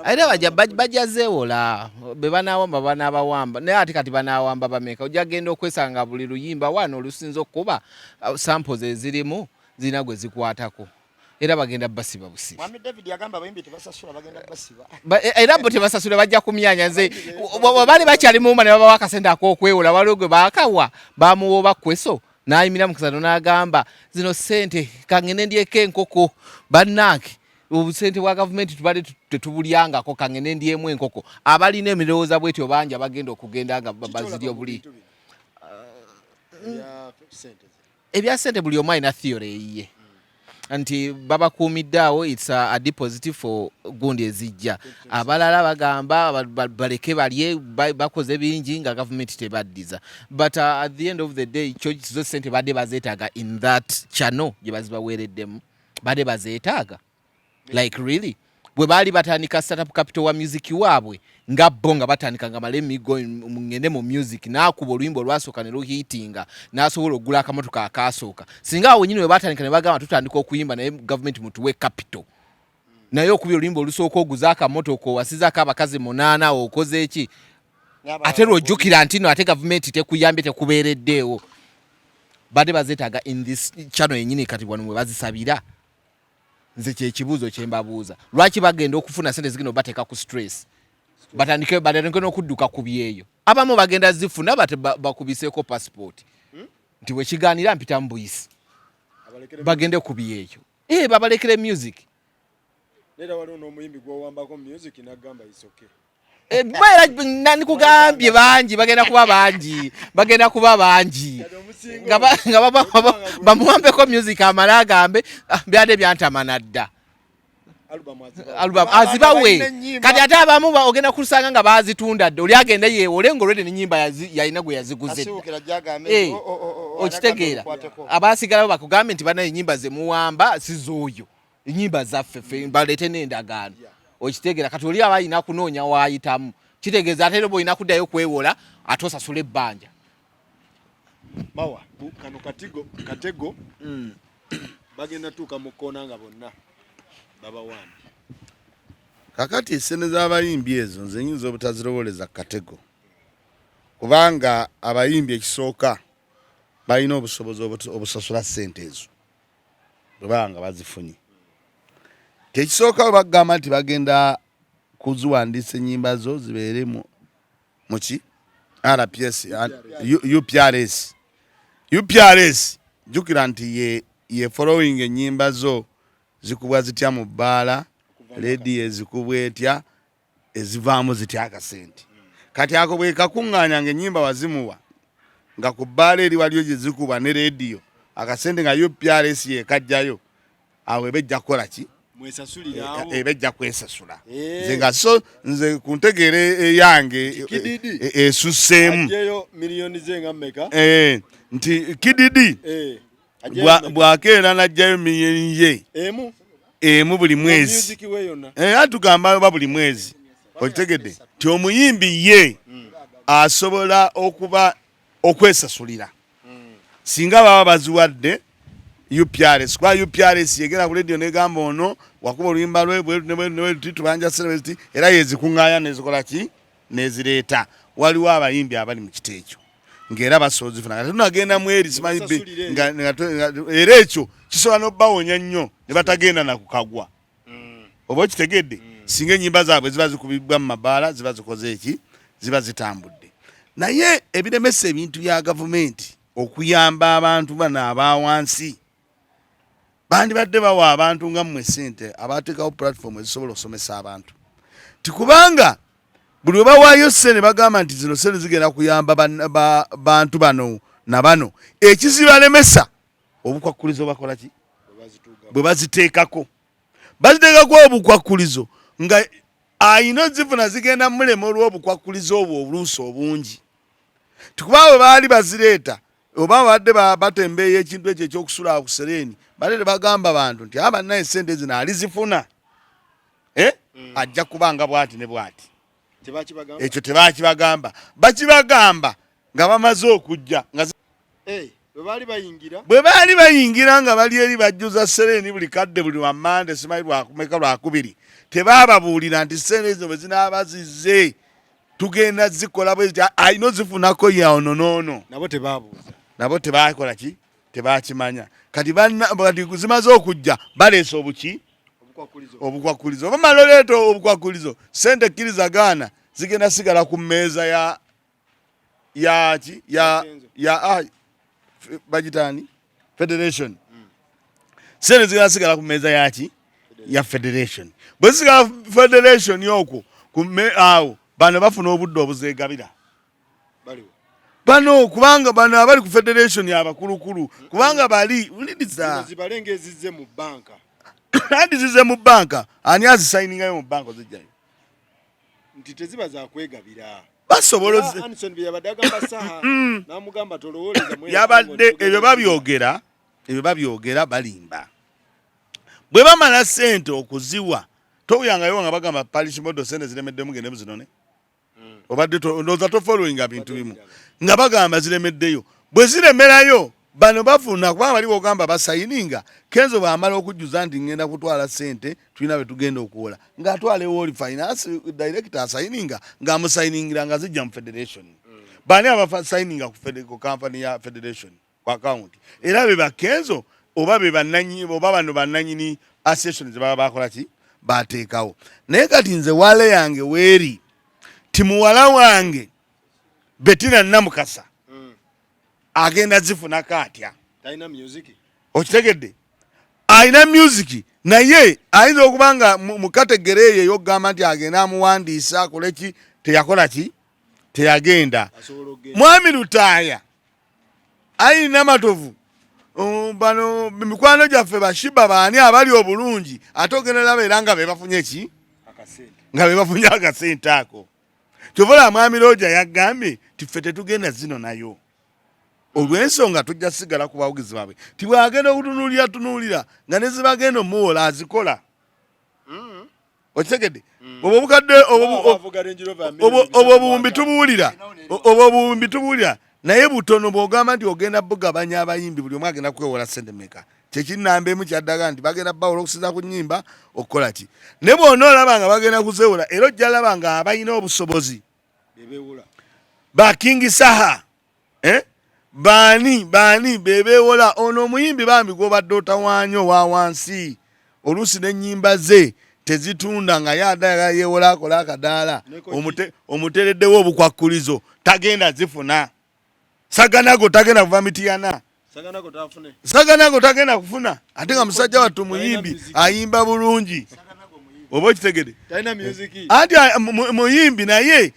era bajja zeewola be banaawamba banaabawamba naye ate kati banaawamba bameka ojja genda okwesanga buli luyimba wano olusinza okuba samples ezirimu zirina gwe zikwatako era bagenda basiba busiba era bo tebasasula bajja kumyanya nze baali bakyali muuma ne babawa akasente ak'okwewola waliwo gwe baakawa bamuwoba kweso n'ayimira mu kisano n'agamba zino ssente kangene ndyeko enkoko bannange obusente bwa gavumenti tubadde tetubulyangako kangene ndyemu enkoko abalina emirowooza bwetyo bangi abagenda okugenda nga bazirya obuli ebya ssente buli omu alina theory eyiye nti babakuumidde awo it's a deposit for gundi ezijja abalala bagamba baleke balye bakoze bingi nga gavumenti tebaddiza but at the end of the day zo sente badde bazeetaaga in that channel gye bazibaweereddemu badde bazeetaaga like really bwe baali batandika startup capital wa music waabwe nga bo nga batandika nga malemigo ngende mu music n'akuba oluyimba olwasooka ne luhiitinga n'asobola okugula akamotoka akaasooka singa awo nyini we batandika ne bagamba tutandika okuyimba naye gavumenti mutuwe capital naye okubya oluyimba olusooka oguza akamotoka owasizaako abakazi 8 okoze eki ate lwojjukira nti no ate gavumenti tekuyambye tekubeereddeewo badde bazeetaaga in this channel yennyini kati wano mwe bazisabira nze kyekibuuzo kye mbabuuza lwaki bagenda okufuna sente zigenda obateeka ku stress batandike n'okudduka ku byeyo abamu bagenda zifuna bate bakubiseeko passport nti bwekigaanira mpita mu buyisi bagende ku byeyo babalekere music nera waliwo n'omuyimbi gw'owambako music n'agamba isoke nikugambye bangi bagenda kuba bangi nga bamuwambeko music amala agambe byadde byantama dda album azibawe kati ate abamu ogenda kusanga nga bazitunda dda oli agenda yeewole ng'olwedde n'ennyimba yalina gwe yaziguze okitegeera abaasigalawo bakugambe nti banayo ennyimba ze muwamba sizooyo ennyimba zaffe baleete n'endagaano okitegeera kati oli aba alina kunoonya waayitamu kitegeeza ate bo olina kuddayo kwewola ate osasula ebbanja mawa kano katego bagenda tuuka mu kkoona nga bonna babawambi kakati esente z'abayimbi ezo nze nyinza obutaziroboleza katego kubanga abayimbi ekisooka balina obusobozi obusasula ssente ezo bwebanga bazifunye tekisooka bagamba nti bagenda kuziwandiisa ennyimba zo zibeere muki RPS UPRS jjukira nti ye following ennyimba zo zikubwa zitya mu bbaala lediyo ezikubwa etya ezivaamu zitya akasente kati ako bwe kakuŋŋaanya ng'ennyimba wazimuwa nga ku bbaala eri waliyo gye zikuba ne lediyo akasente nga UPRS yekajjayo awo ebejja kukola ki ebejja kwesasula nze ku ntegeera eyange esusseemu nti kididi bwakeera n'ajjayo miliyoni ye emu buli mwezi atugamba oba buli mwezi okitegedde ti omuyimbi ye asobola okuba okwesasulira singa baba baziwadde UPRS kwa UPRS yegera ku radio negamba ono wakuba oluyimba lwe tubanja service era yezikuŋŋaanya nezikola ki nezireeta waliwo abayimbi abali mu kiteekyo ng'era basoozifuna kati tunagenda mu eri simanyi era ekyo kisobola n'obbawonya nnyo ne batagenda na kukagwa oba okitegedde singa ennyimba zaabwe ziba zikubibbwa mu mabaala ziba zikoze eki ziba zitambudde naye ebiremesa ebintu bya gavumenti okuyamba abantu bano abawansi bandibadde bawa abantu nga mmwe ssente abateekawo platform ezisobola okusomesa abantu tikubanga buli we bawaayo ssente bagamba nti zino ssente zigenda kuyamba bantu bano na bano ekizibalemesa obukwakkulizo bakola ki bwe baziteekako obukwakkulizo nga ayina zifuna zigenda mulema olw'obukwakkulizo obwo oluusi obungi tikuba bwe baali bazireeta oba badde batembeeyo ekintu ekyo ekyokusula ku sereeni baleete bagamba abantu nti abanna essente zino alizifuna ajja kubanga bwati ne bwati ekyo tebakibagamba bakibagamba nga bamaze okujja bwe baali bayingira nga bali eri bajjuza sereni buli kadde buli wamande simanyi lwakumeka lwakubiri tebaababuulira nti sente ezo bwe zinaaba zizze tugenda zikola bwe ayina ozifunako yaono noono nabo tebaakola ki tebaakimanya kati zimaze okujja baleese obukwakulizo bamala oleeta obukwakulizo sente kkirizagaana zigenda sigala ku mmeeza ya bagitani federation sente zigenda sigala ku mmeeza yaki ya federation bwe zigala federation yokwo awo bano bafuna obudde obuzeegabira bano kubanga bano abali ku federation yabakulukulu kubanga bali uliriza zibalengezizze mu banka andi zize mu banka ani azisayiningayo mu banka ozijjayo nti teziba za kwegabira basobola Anderson byabadaga saha namugamba tolowoleza mu yabadde ebyo babyogera balimba bwe bamala sente okuziwa toyangayo nga bagamba parish model sente ziremedde mugende muzinone obadde ndoza to following bintu bimu nga bagamba ziremeddeyo bwe ziremerayo bano bafuna kuba bali bogamba basayininga kenzo baamala okujjuza nti ngenda kutwala sente tulina bwe tugenda okuwola ng'atwala ewoli finance director asayininga ng'amusayiningira nga zijja mu federation bani abasayininga ku company ya federation ku account era be bakenzo oba be bannanyi oba bano bannanyini association ze baba bakola ki bateekawo naye kati nze wale yange weeri timuwala wange Betina Namukasa agenda zifunako atya talina music okitegedde alina music naye ayinza okuba nga mu kategere eyo ey'okugamba nti agenda amuwandiisa akole ki teyakola ki teyagenda mwami Lutaaya ayina matovu bano mikwano gyaffe bashiba baani abali obulungi ate ogenda beera nga bebafunye eki nga bebafunye akasente ako kyovola mwami Roja yagambye tiffe tetugenda zino nayo olw'ensonga tujja sigala ku bawagizi baabwe tibwagenda okutunuulira nga ne zibagenda omuwola azikola okitegedde obwo obukadde obwo buwumbi tubuulira naye butono bw'ogamba nti ogenda bugabanya abayimbi buli omu agenda kwewola sente meka kyekinnamba emu kyaddaga nti bagenda bawola okusinza ku nnyimba okukola ki ne bw'ona olaba nga bagenda kuzeewola era ojja laba nga abalina obusobozi bakingi saha baani bebeewola ono omuyimbi bambi gw'obadde otawaanya owa wansi oluusi n'ennyimba ze tezitunda nga yaddaga yeewola akola akadaala omuteereddewo obukwakkulizo tagenda zifuna saganago tagenda kuva mitiyana saganago tagenda kufuna ate nga musajja wattu muyimbi ayimba bulungi oba okitegede anti muyimbi naye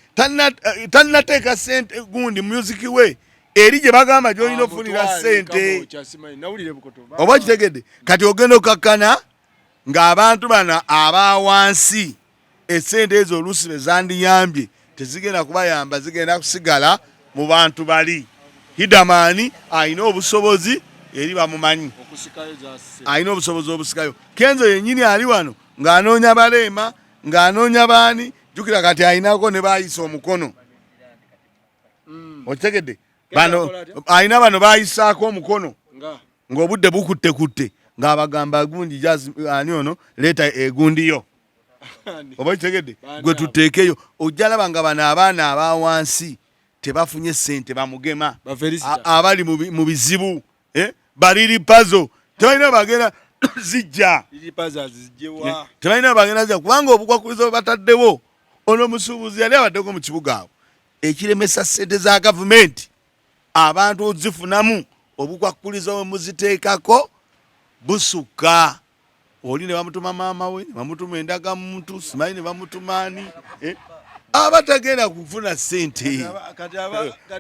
talinateeka sente gundi musiki we eri gye bagamba gy'olina ofunira sente oba okitegedde kati ogenda okakkana ng'abantu bano abawansi esente ezo oluusi be zandiyambye tezigenda kubayamba zigenda kusigala mu bantu bali hidamaani ayina obusobozi eri bamumanyi ayina obusobozi obusikayo kenzo yennyini ali wano ng'anoonya baleema ng'anoonya baani jjukira kati ayinako ne baayisa omukono okitegedde bano ayina bano baayisaako omukono ng'obudde bukutte ng'abagamba gundi ani ono leeta egundiyo oba okitegedde gwe tuteekeyo ojja laba nga bano abaana abawansi tebafunye sente bamugema abali mu bizibu baliri pazo tebalina bagenda zijja tebalina bagenda zijja kubanga obukwakulizo bataddewo ono omusuubuzi yali abaddeko mu kibuga awo ekiremesa sente za gavumenti abantu ozifunamu obukwakulizo muziteekako busukka oli ne bamutuma maama we ne bamutuma endagamuntu simanyi ne bamutumaani abatagenda kufuna sente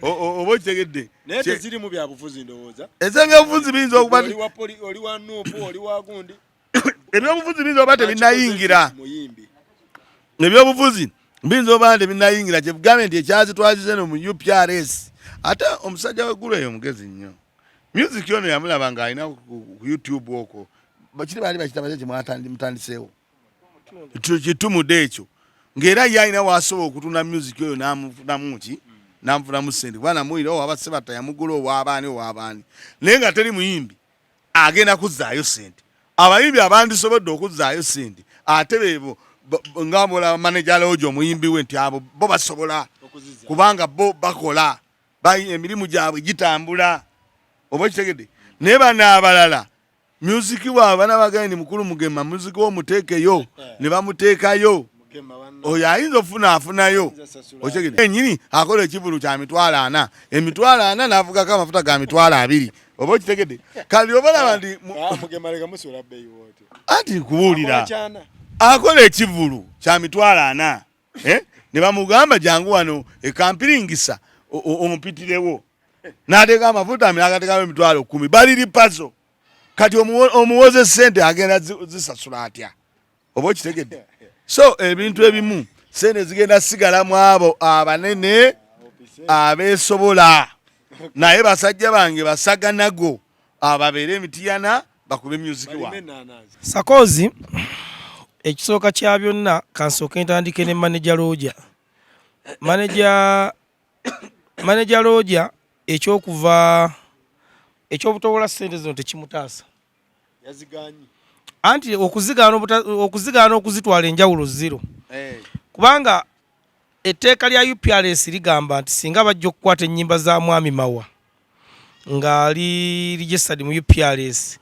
oba okitegedde nezirimu byabufuzi ndowooza ezebyobufuzi biyinza okuba oli wa nuupu oli wa gundi ebyobufuzi biyinza okuba tebinayingira ebyobufuzi biyinza okuba tebinayingira kyebugambe nti ekyazitwazize no mu UPRS ate omusajja weggulu eyo mugezi nnyo music ono yamulaba ng'alina ku YouTube okwo bakiri baali bakitaba kyemwamutandiseewo kitumudde ekyo ng'era ye alina waasobola okutunda music oyo n'amufunamu ki nanfunamu sente bwana muwire owaba sebata yamugula owabaani naye nga teri muyimbi agenda kuzzaayo sente abayimbi abandisobodde okuzzaayo sente ate beebo nga mulaba manager lojo omuyimbi we nti abo bo basobola kubanga bo bakola emirimu gyabwe gitambula oba kitegedde naye bano abalala music waabwe bana bagandi mukulu mugema music wo muteekeyo ne bamuteekayo oyo ayinza afunayo okitegedde ennyini akola ekivulu kya mitwalo 4 emitwalo 4 n'avugako amafuta ga mitwalo 2 oba okitegedde kali obalaba ndi anti kubuulira akola ekivulu kya mitwalo 4 ne bamugamba jangu wano ekampiringisa omupitirewo n'ateeka amafuta n'agateekawo emitwalo 10 baliri pazo kati omuwoze sente agenda zisasula atya oba okitegedde so ebintu ebimu sente zigenda sigala mu abo abanene abeesobola naye basajja bange basaganago ababeere emitiyana bakube music wa sakozi ekisooka kya byonna kansooka entandike ne manager Roja manager Roja ekyokuva ekyobutobola sente zino tekimutaasa yaziganyi anti okuzigaana okuzitwala enjawulo zero kubanga etteeka lya UPRS ligamba nti singa bajja okukwata ennyimba za mwami Mawa nga ali registered mu UPRS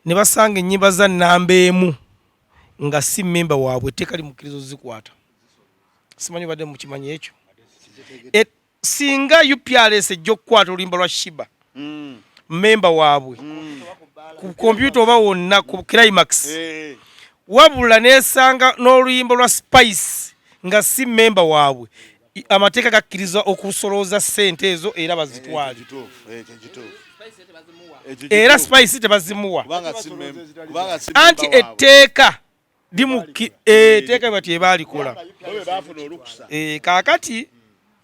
ne basanga ennyimba za nnamba emu nga si member waabwe etteeka limukkiriza ozikwata simanyi badde mu kimanyi ekyo singa UPRS ejja okukwata oluyimba lwa Shiba member waabwe ku kompyuta oba wonna ku Climax wabula nesanga n'oluyimba lwa Spice nga si member waabwe amateeka gakkiriza okusolooza ssente ezo era bazitwale era Spice tebazimuwa anti etteeka etteeka bati ebaalikola kaakati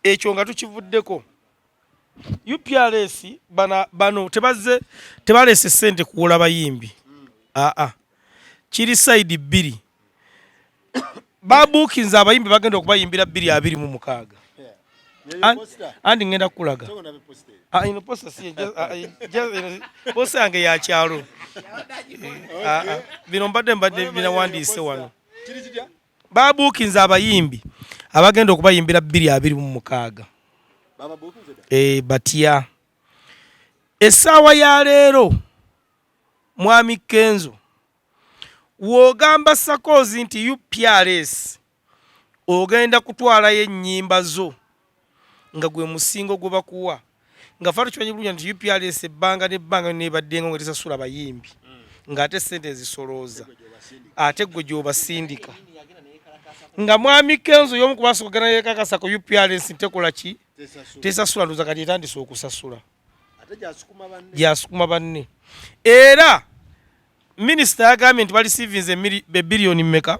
ekyo nga tukivuddeko UPRS bano tebalese sente kuwola bayimbi kiri side 2 babuukinza abayimbi bagenda okubayimbira 226 andi ngenda kukulaga ino posta si posta yange ya kyalo bino mbadde binawandiise wano babuukinza abayimbi abagenda okubayimbira 226 batya essaawa ya leero mwami Kenzo wogamba sakozi nti UPRS ogenda kutwalayo ennyimba zo nga gwe musingo gwe bakuwa nga fatu kimanyi bulungi nti UPRS ebbanga n'ebbanga nebaddenga nga tesasula bayimbi ng'ate sente zisolooza ate gwe gy'obasindika nga mwami Kenzo y'omu ku baasogana yekakasa ku UPRS ntekola ki tesasula ndoza kati etandise okusasula gyasukuma banne era minisita yagambye nti balisiivinze biliyoni mmeka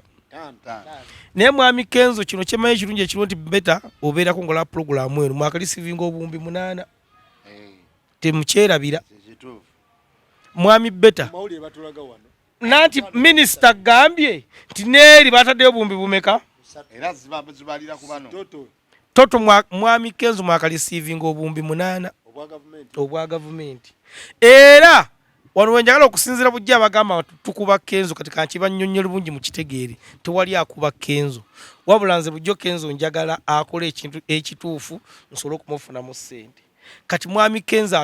naye mwami Kenzo kino kyemaye ekirungi ekiriwo nti beta obeerako ngola puroguramu eno mwakalisiivinga obuwumbi 8 temukyerabira mwami beta nanti minisita gambye nti neeri bataddeyo obuwumbi bumeka era zibalira ku bano toto mwami Kenzo mwakalisiivinga obuwumbi 8 obwa gavumenti era wano wenjagala okusinzira bujja abagamba tukuba Kenzo kati kankibannyonnyola bungi mu kitegeere tewali akuba Kenzo wabula nze bujjo Kenzo njagala akola ekintu ekituufu nsobole okumufunamu ssente kati mwami Kenzo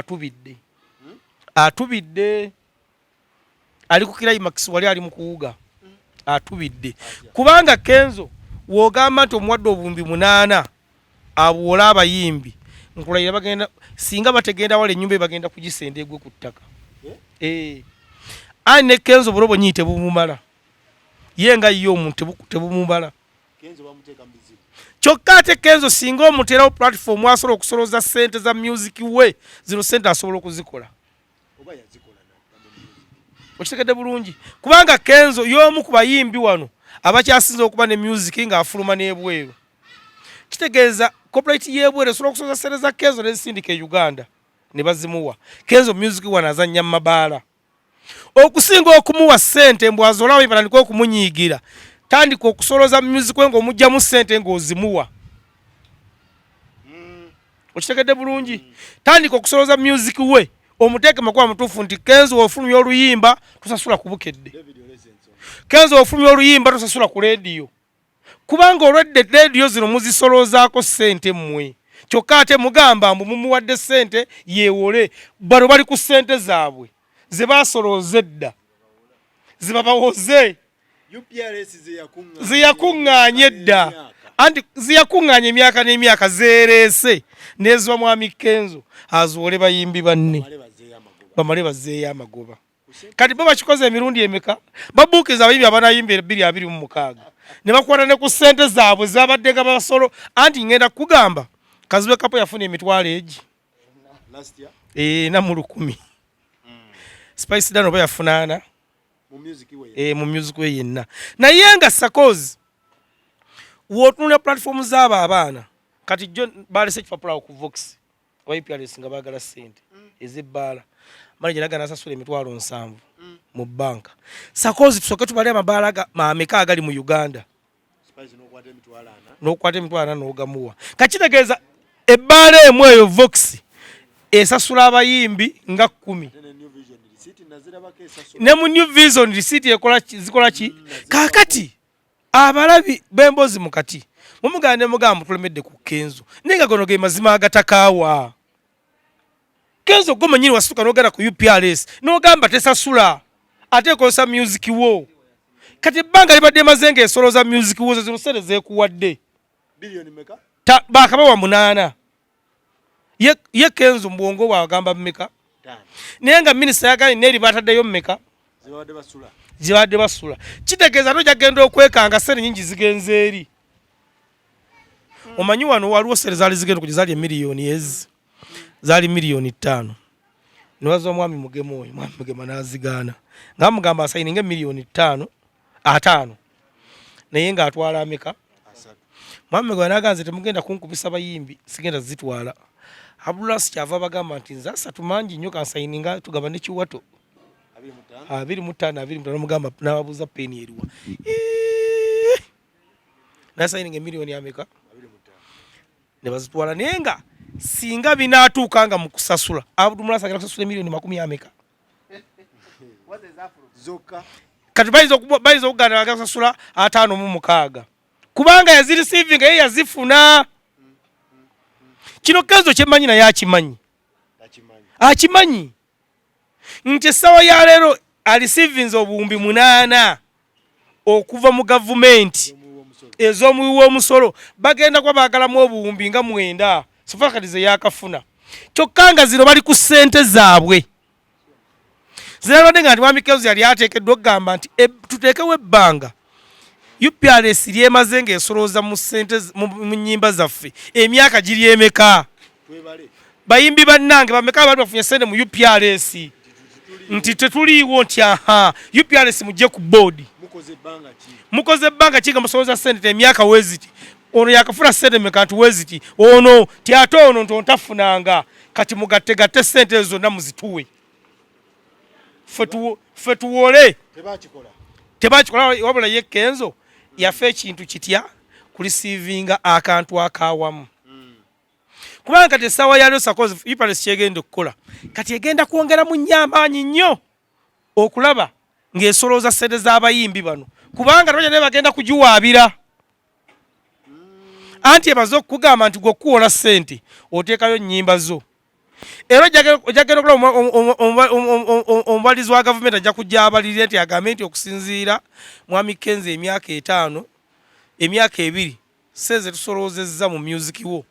atubidde ali ku Climax wali ali mu kuwuga atubidde kubanga Kenzo wogamba nti omuwadde obuwumbi 8 abuwola abayimbi nkulayira bagenda singa bategenda wale ennyumba bagenda kugisenda egwe ku ttaka ane Kenzo bulobo nyiite bumumala yenga yo omuntu tebumumala kyokka ate Kenzo singa omuterawo platform asobola okusoloza sente za music we zino sente asobola okuzikola okitegedde bulungi kubanga Kenzo y'omu ku bayimbi wano abakyasinza okuba ne music ng'afuluma n'ebweru kitegeeza corporate y'ebweru esobola okusoloza sente za Kenzo n'ezisindika e Uganda ne bazimuwa Kenzo music wano azannya mu mabaala okusinga okumuwa sente mbwazolawo ibatandika okumunyiigira tandika okusoloza music we ng'omugyamu sente ng'ozimuwa okitegedde bulungi tandika okusoloza music we omuteeke makuba mutuufu nti Kenzo ofulumya oluyimba tosasula ku bukedde Kenzo ofulumya oluyimba tosasula ku leediyo kubanga olwedde leediyo zino muzisolozaako ssente mmwe kyokka ate mugamba mbu mumuwadde ssente yeewole bano bali ku ssente zaabwe ze baasoloza edda zibabawoze ziyakuŋŋaanye edda anti ziyakuŋŋaanya emyaka n'emyaka zeereese neziba mwami Kenzo azuwole bayimbi banne bamale bazeeyo amagoba kati bo bakikoze emirundi emeka babuukiza abayimbi abanayimba 226 ne bakwata ne ku ssente zaabwe zabadde nga basolo anti ngenda kugamba Kazibe Kapo yafuna emitwalo egi na mu 10 Spice Dano ba yafunaana mu music we yenna naye nga sakozi wotunula platform z'abo abaana kati John balese kipapula ku Vox YPRS nga bagala ssente ezebbaala manager nagana asasula emitwalo 7 mu banka sakozi tusoke tubale amabala ameka agali mu Uganda n'okwata emitwalo 4 n'ogamuwa kakitegeeza ebbaala emu eyo Vox esasula abayimbi nga 10 ne mu New Vision receipt zikola ki kakati abalabi b'Emboozi Mukati mumugande mugambo tulemedde ku Kenzo nenga gono ge mazima agatakawa Kenzo goma nyini wasuka nogera ku UPRS nogamba tesasula ate kosa music wo kati banga libadde mazenge esoloza music wo zino sere zekuwadde bilioni meka bakaba wa 8 ye Kenzo mbwongo wa gamba meka nenga minister yagali neri bataddeyo mmeka zibadde basula kitegeeza noja genda okwekanga sente nyingi zigenze eri omanyi wano waliwo sente zaali zigenda kugizali miliyoni ezi zaali miliyoni 5 niwazo mwami mugemo oyo mwami mugema nazigaana nga mugamba asayininge miliyoni 5 naye nga atwala ameka mwami mugema naganze temugenda kunkubisa bayimbi sigenda zitwala Abdullah kyava bagamba nti nza asatu mangi nnyo kansayininga tugaba ne kiwato 25 mugamba n'ababuuza peni eriwa nasayininga miliyoni ameka 25 ne bazitwala naye nga singa binaatuukanga mu kusasula Abdullah sagala kusasula miliyoni 10 ameka kati bayiza okugana bagasasula 5 kubanga yazireceiving ye yazifuna kino Kenzo kyemanyi naye akimanyi nti sawa ya lero aliceivinze obuwumbi 8 okuva mu gavumenti ez'omuwi omusolo bagenda kwa bagalamu obuwumbi nga 9 sifakatize yakafuna kyokka nga zino bali ku ssente zaabwe zirabadde nga nti mwami Kenzo yali ateekeddwa okugamba nti tuteekewo ebbanga UPRS lyemaze ng'esolooza mu ssente mu nnyimba zaffe emyaka giri emeka bayimbi bannange bameka bali bafunye ssente mu UPRS nti tetuliiwo nti UPRS mujje ku board mukoze ebbanga ki nga musolooza ssente emyaka weziti ono yakafuna ssente meka nti weziti ono ti ate ono nti ontafunanga kati mugattegatte ssente ezo zonna muzituwe ffe tuwole tebakikola wabula ye Kenzo yafe ekintu kitya kulisiivinga akantu akawamu kubanga kati essaawa yalyo sakozi UPRS kyegenda okukola kati egenda kwongera mu nnyamaanyi nnyo okulaba ng'esolooza ssente z'abayimbi bano kubanga toja naye bagenda kugiwaabira anti emaze okugamba nti gw'okuwola ssente oteekayo nnyimba zo era ojagenda okulaba omubalizi wa gavumenti ajja kujja abalirire nti agambe nti okusinziira mwami Kenzo emyaka 5 emyaka 2 seze tusoloozezza mu music wo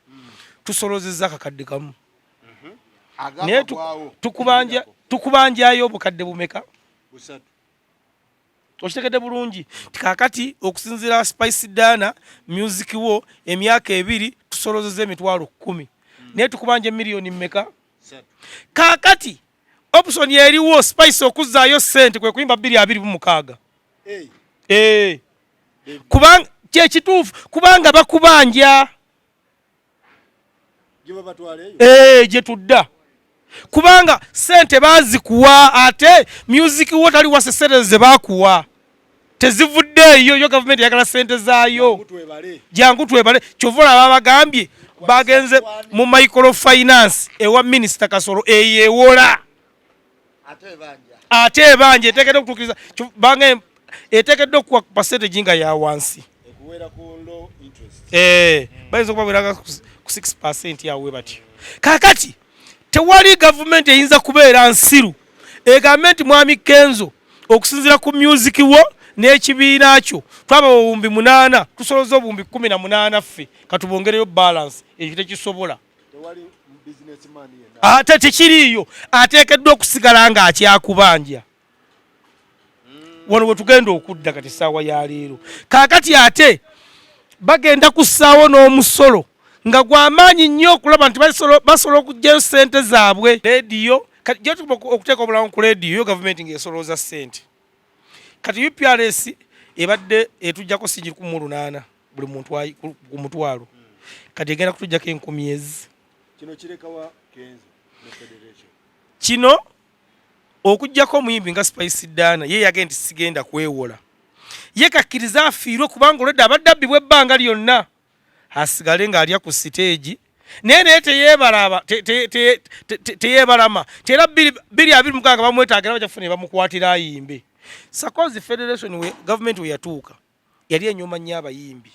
tusoloozezza akakadde kamu naye tukubanjayo obukadde bumeka okitegedde bulungi tikakati okusinziira Spice Dana music wo emyaka 2 tusoloozezza emitwalo 10 naye tukubanja miliyoni mmeka kakati option yeriwo Spice okuzaayo ssente kwe kuyimba 226 kubanga kyekituufu kubanga bakubanja gye tudda kubanga ssente bazikuwa ate music wo tali wase ssente ze bakuwa tezivuddeeyo yo gavumenti yagala sente zaayo jangu twebale kyovola ababagambye bagenze mu microfinance ewa minisita Kasolo eyewola ate ebanja eteekedde okutuukiriza bange eteekedde okuwa percentage nga ya wansi bayinza okubaweraga ku 6% yawe batyo kaakati tewali gavumenti eyinza kubeera nsiru egambe nti mwami Kenzo okusinziira ku music wo n'ekibiina kyo twaba 8,000 tusoloza 18,000 ffe katubongereyo balance ekyo tekisobola ate tekiriiyo ateekeddwa okusigala nga akyakubanja wano we tugenda okudda kati essaawa ya leero kaakati ate bagenda kussaawo n'omusolo nga gw'amaanyi nnyo okulaba nti basobola okuggyayo ssente zaabwe rediyo kati gyetuba okuteeka obulamu ku rediyo yo gavumenti ng'esolooza ssente kati UPRS ebadde etujjako si 18 buli muntu ku mutwalo kati egenda kutujjako 10,000 kino kirekawa Kenzo ne federation kino okujjako omuyimbi nga Spice Dana ye yagenda nti sigenda kwewola ye kakkiriza afiirwe kubanga olwedde abadde abbibwa ebbanga lyonna asigale ng'alya ku siteegi naye teyeebalama tera 226 bamwetaagira bajafuna bamukwatira ayimbe sakozi federation we gavumenti we yatuuka yali enyooma nnyo abayimbi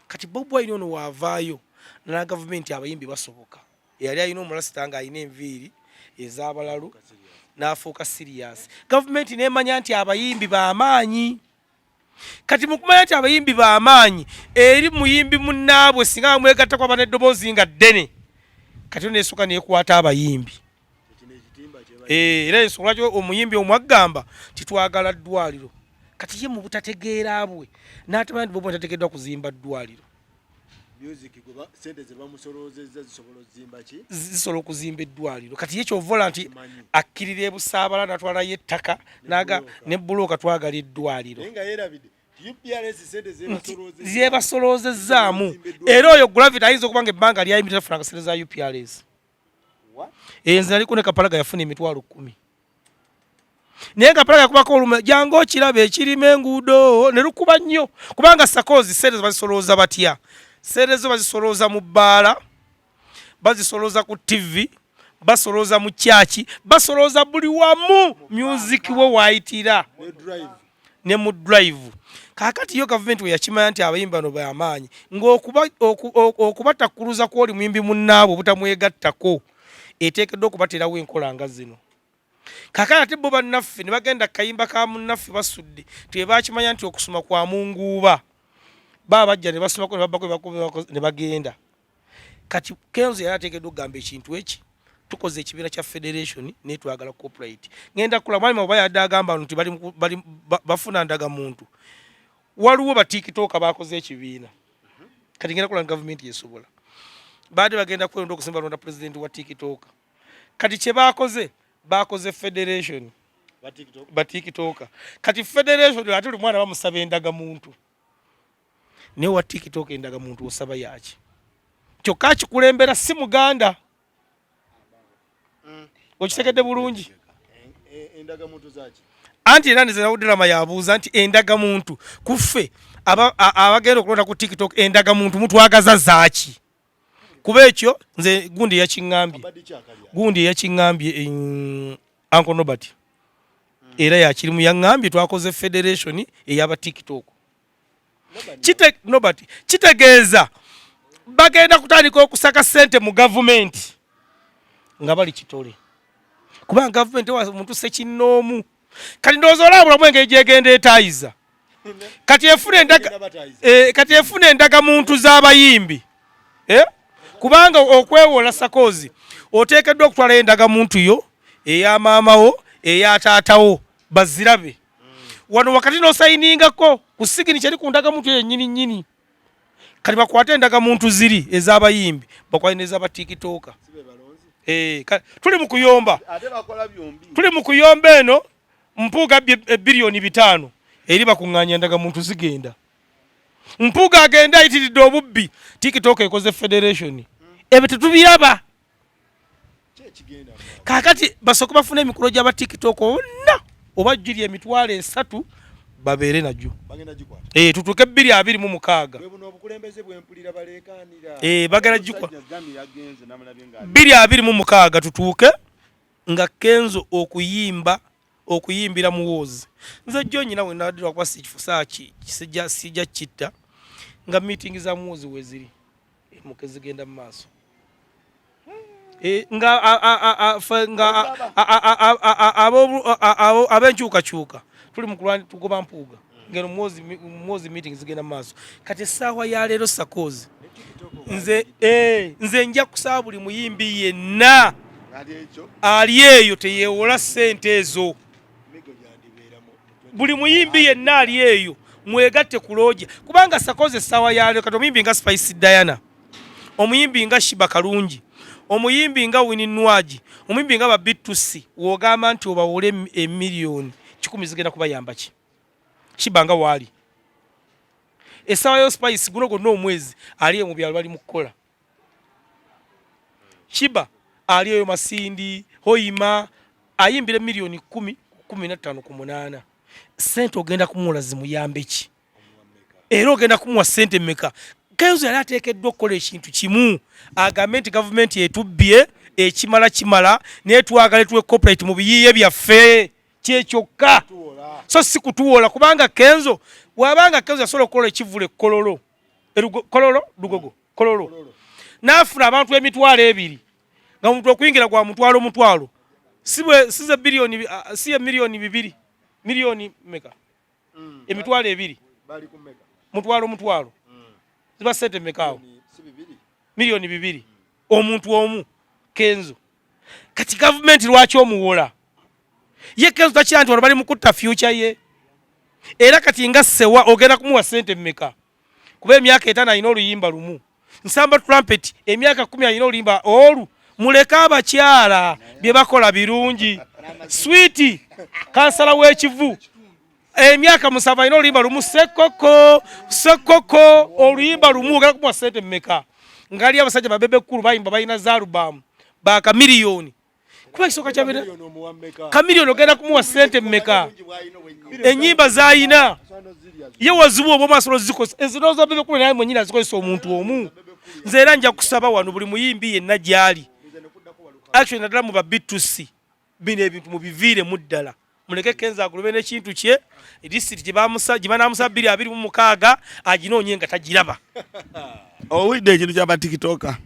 kati Bob Wine ono waavaayo na gavumenti abayimbi basoboka yali alina omulasita nga alina enviiri ez'abalalu n'afuuka serious gavumenti neemanya nti abayimbi b'amaanyi kati mukumanya nti abayimbi b'amaanyi eri muyimbi munnaabwe singa bamwegattako aba n'eddoboozi nga ddene kati neesooka neekwata abayimbi era ensonga lwaki omuyimbi omwaggamba titwagala ddwaliro kati ye mu butategeera bwe n'atamanya nti bobo tateekeddwa kuzimba ddwaliro zisobola okuzimba eddwaliro kati ye kyovola nti akkirira ebusaabala natwalayo ettaka naga ne bbulooka twagala eddwaliro zebasoloozezaamu era oyo gravity ayinza okuba nga ebbanga lyayimbi tafunanga sente za UPRS enze naliko ne Kapalaga yafuna 10,000 naye Kapalaga yakubako olume jangu okiraba ekirima enguudo ne lukuba nnyo kubanga sakozi sente bazisolooza batya sente zo bazisolooza mu bbaala bazisolooza ku TV basolooza mu kyaki basolooza buli wamu music we waayitira ne mu drive kaakati yo gavumenti we yakimanya nti abayimbi bano b'amaanyi ng'okubatakkuluza kw'oli muyimbi munnaabwe obutamwegattako eteekeddwa okubaterawo enkola nga zino kaakati ate bo bannaffe ne bagenda kayimba ka munnaffe basudde tebakimanya nti okusoma kwa munguuba baba bajja ne basomako ne babbako ne bagenda kati Kenzo yali ateekeddwa okugamba ekintu eki tukoze ekibiina kya federation netwagala corporate ngenda kula mwalimu oba yadde agamba nti bafuna ndaga muntu waliwo batikitoka bakoze ekibiina kati ngenda kula gavumenti yesobola baade bagenda kwenda okusimba londa president wa tikitoka kati kye bakoze federation batikitoka kati federation ate uli mwana bamusaba endaga muntu ne wa tikitoka endaga muntu osaba yaki kyokka kikulembera si muganda okitegedde bulungi endaga muntu zaki anti era nze nawuddira yabuuza nti endaga muntu kuffe abagenda okulonda ku tiktok endaga muntu mutwagaza zaaki kuba ekyo nze gundi yakiŋŋambye Uncle Nobert era yakirimu yaŋŋambye twakoze federation ey'aba tiktok Nobert kitegeeza bagenda kutandika okusaka ssente mu gavumenti nga bali kitole kubanga gavumenti wa muntu sekinnoomu kati ndowooza olabulamu engeri gyegenda etaayiza kati efuna endaga muntu z'abayimbi kubanga okwewola sakozi oteekeddwa okutwala endaga muntu yo eya maamawo eya taatawo bazirabe wano wakati n'osayiningako ku sigini kyali ku ndaga muntu eyo nnyini kati bakwate endaga muntu ziri ez'abayimbi bakwate n'ez'aba tikitoka tuli mu kuyomba eno mpuuga bilioni 5 eri bakuŋŋaanya endaga muntu zigenda mpuuga agenda ayitiridde obubbi tikitoka ekoze federation ebyo tetubiraba kaakati basooka bafuna emikolo gy'aba tikitoka onna oba jjiri 3 babeere najjo bagenda gikwata tutuuke 226 bwe buno obukulembeze bwempulira baleekaanira bagala gikwa 226 tutuuke nga Kenzo okuyimbira muwoozi nze jjo nyina we naddira kwa sikifusaa sijja kitta nga meeting za muwoozi weziri emuke zigenda mu maaso nga abenkyukakyuka tuli mu tugoba mpuuga ngeno muwoozi meeting zigenda mu maaso kati essaawa ya leero sakozi nze nja kusaba buli muyimbi yenna ali eyo teyeewola ssente ezo buli muyimbi yenna ali eyo mwegatte ku looja kubanga sakozi essaawa ya leero kati omuyimbi nga Spice Diana omuyimbi nga Shiba Kalungi omuyimbi nga Winnie Nwaji omuyimbi nga Babitusi wogamba nti obawole emiliyoni 10 zigenda kubayamba ki Shiba nga waali essaawa yo Spice guno gonna omwezi ali mu byalo bali mu kukola Shiba ali eyo Masindi Hoima ayimbire miliyoni 10-15 ku 8 sente ogenda kumuwola zimuyambe ki era ogenda kumuwa sente mmeka Kenzo yali ateekeddwa okukola ekintu kimu agambe nti gavumenti etubbye ekimala naye twagala tuwe corporate mu biyiiye byaffe kyekyokka so si kutuwola kubanga Kenzo wabanga Kenzo yasobola okukola ekivule kololo n'afuna abantu emitwalo 2 nga omuntu okuyingira gwa mutwalo size biliyoni siye miliyoni 2 miliyoni meka emitwalo 2 bali ku meka mutwalo ziba sente mekaawo miliyoni 2 omuntu omu Kenzo kati gavumenti lwaki omuwola ye Kenzo takira nti bali mu kutta future ye era kati nga sewa ogenda kumuwa sente meka kuba emyaka 5 alina oluyimba lumu nsamba trumpet emyaka 10 alina oluyimba olu muleka abakyala bye bakola birungi sweet kansala w'ekivu emyaka 7 alina oluyimba lumu sekoko oluyimba lumu ogenda kumuwa sente mmeka ngali abasajja babebe kkulu bayimba balina zaalubamu baka miliyoni kuba kisoka kyabera kamiliyoni ogenda kumuwa sente mmeka ennyimba zayina ye wazibu obwo masolo zikosa ezinoza babebe kkulu naye mwenyina zikozesa omuntu omu nze era nja kusaba wano buli muyimbi yenna gyali actually naddala mu babitusi bino ebintu mubiviire muddala muleke Kenzo agulube n'ekintu kye district gibanamusa 226 aginoonye nga tagiraba owulidde ekintu kyaba tikitoka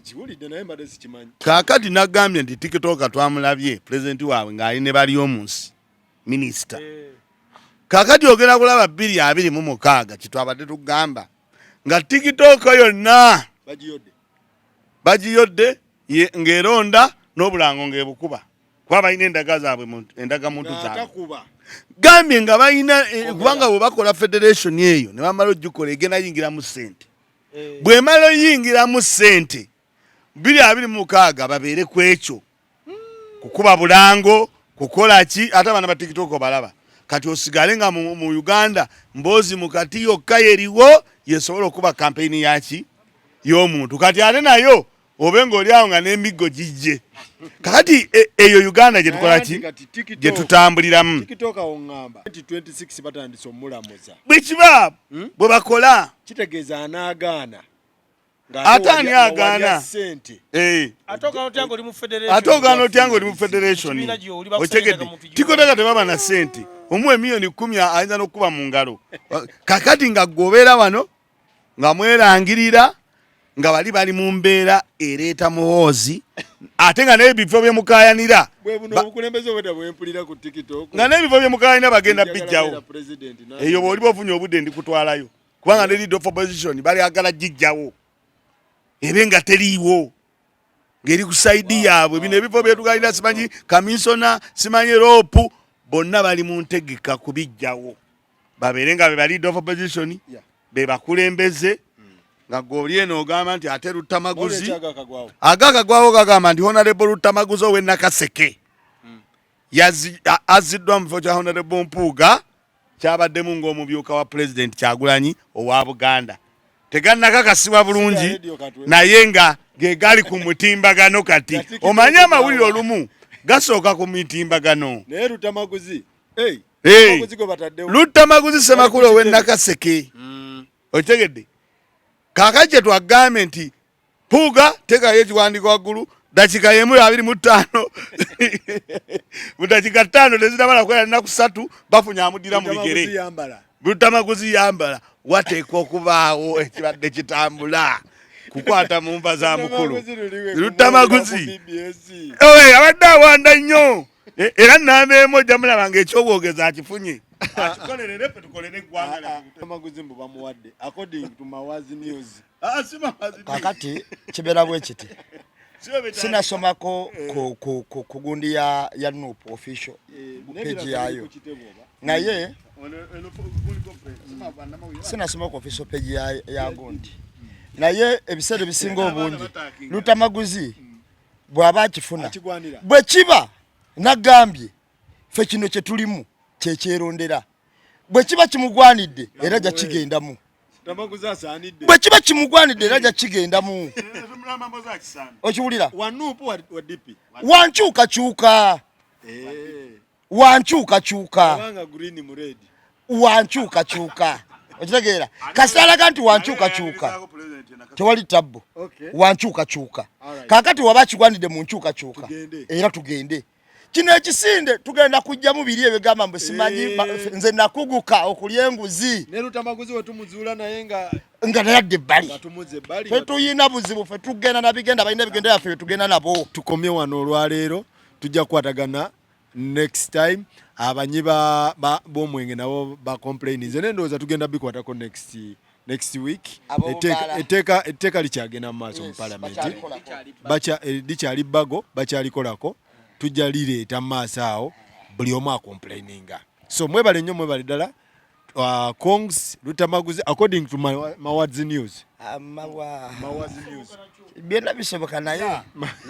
kiwulidde naye mbadde sikimanyi kaakati nagambye nti tikitoka twamulabye pulezidenti waabwe ng'ali ne bali omunsi minisita kaakati ogenda kulaba 226 kitwabadde tugamba nga tikitoka yonna bagiyodde ng'eronda n'obulango ng'ebukuba kuba balina endagamuntu zaabwe gambye nga balina kubanga bwe bakola federation eyo ne bamala ogikola egenda yingiramu ssente bw'emala oyingiramu ssente 226 babeere ku ekyo kukuba bulango kukola ki ate abaana ba tiktok balaba kati osigale nga mu Uganda Emboozi Mukati yokka yeriwo yesobola okuba kampeyini yaki y'omuntu kati ate nayo obe ng'oli awo nga n'emiggo gijje kakati eyo Uganda gye tukola ki gye tutambuliramu tikitoka oŋŋamba 26 batandise omulamuza bwe kiba bwe bakola kitegeeza anaagaana ate ani agaana ate ogaana otya ng'oli mu federation otegedde tikotaka tebaba na ssente omuwe miliyoni 10 ayinza n'okuba mu ngalo kakati nga ggobeera wano nga mwerangirira nga bali mu mbeera ereeta muhoozi ate nga n'ebifo bye mukayanira nga n'ebifo bye mukayanira bagenda bijjawo eyo bw'oli bwofunye obudde ndikutwalayo kubanga ne lead of opposition bali agala gijjawo ebe nga teriiwo ng'eri ku saidi yaabwe bino ebifo bye tukayanira simanyi kamisona simanyi roopu bonna bali mu ntegeka kubijjawo babeere nga be ba lead of opposition be bakulembeze nga goli eno ogamba nti ate Lutamaguzi agakagwawo gagamba nti Honorable Lutamaguzi owe Nakaseke aziddwa mu kifo kya Honorable Mpuuga kyabaddemu ng'omumyuka wa President Kyagulanyi owa Buganda tegannakakasibwa bulungi naye nga ge gali ku mutimbagano kati omanye amawulire olumu gasooka ku mitimbagano naye Lutamaguzi Lutamaguzi Semakulu ow'Ennakaseke. Okitegedde? Kaakati twagambye nti puuga teekayo ekiwandiiko waggulu dakika y'emu 25 mu dakika 5 tezitamala kukola nnaku 3 bafunye amuddira mu bigere. Lutamaguzi yambala wateekwa okubaawo ekibadde kitambula kukwata mu nva za mukulu. Lutamaguzi abadde awanda nnyo era nnaama ojja mulaba ng'ekyobwogezi akifunye. Atukolerere ffe tukolere eggwanga. Lutamaguzi mbu bamuwadde according to Mawazi News. Kakati kibeera bwe kiti sinasomako ku gundi ya Nuupu official page yayo naye sinasoma ku official page ya gundi naye ebiseera ebisinga obungi Lutamaguzi bw'aba akifuna bwe kiba nagambye ffe kino kye tulimu kyekyerondera bwe kiba kimugwanidde era ajja kigendamu bwe kiba kimugwanidde era ajja kigendamu okiwulira wankyukakyuka wankyukakyuka okitegeera kasalaga nti wankyukakyuka tewali tabbu wankyukakyuka kaakati waba kigwanidde mu nkyukakyuka era tugende kino ekisinde tugenda kujjamu biri ebigamba mbu simanyi nze nakuguka okulya enguzi ne Lutamaguzi we tumuzuula naye nga nayadde ebbali fe tuyina buzibu fe tugenda nabigenda balina ebigendo byaffe bye tugenda nabo. Tukomye wano olwaleero tujja kukwatagana next time abanyi b'omwenge nabo bacomplain nze nendowooza tugenda bikwatako next week. Etteeka likyagenda mu maaso mu palamenti likyali bago bakyalikolako tujja lireeta mu maaso awo buli omu acomplaininga. So mwebale nnyo mwebale ddala. Kongs Lutamaguzi according to Mawazi News. Mawazi News. Byonna bisoboka naye.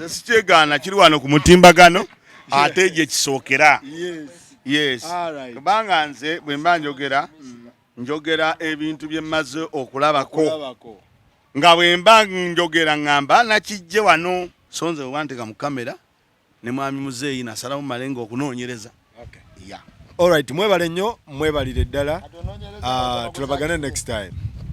Sikyegaana kiri wano ku mutimbagano ate gye kisookera. Yes. Kubanga nze bwe mba njogera ebintu bye mmaze okulabako. Nga bwe mba njogera ngamba nakijje wano so nze wanteka mu kamera ne mwami muzeeyi nasalamu malengo okunoonyereza. Alright, mwebale nnyo mwebalire ddala tulabagane next time.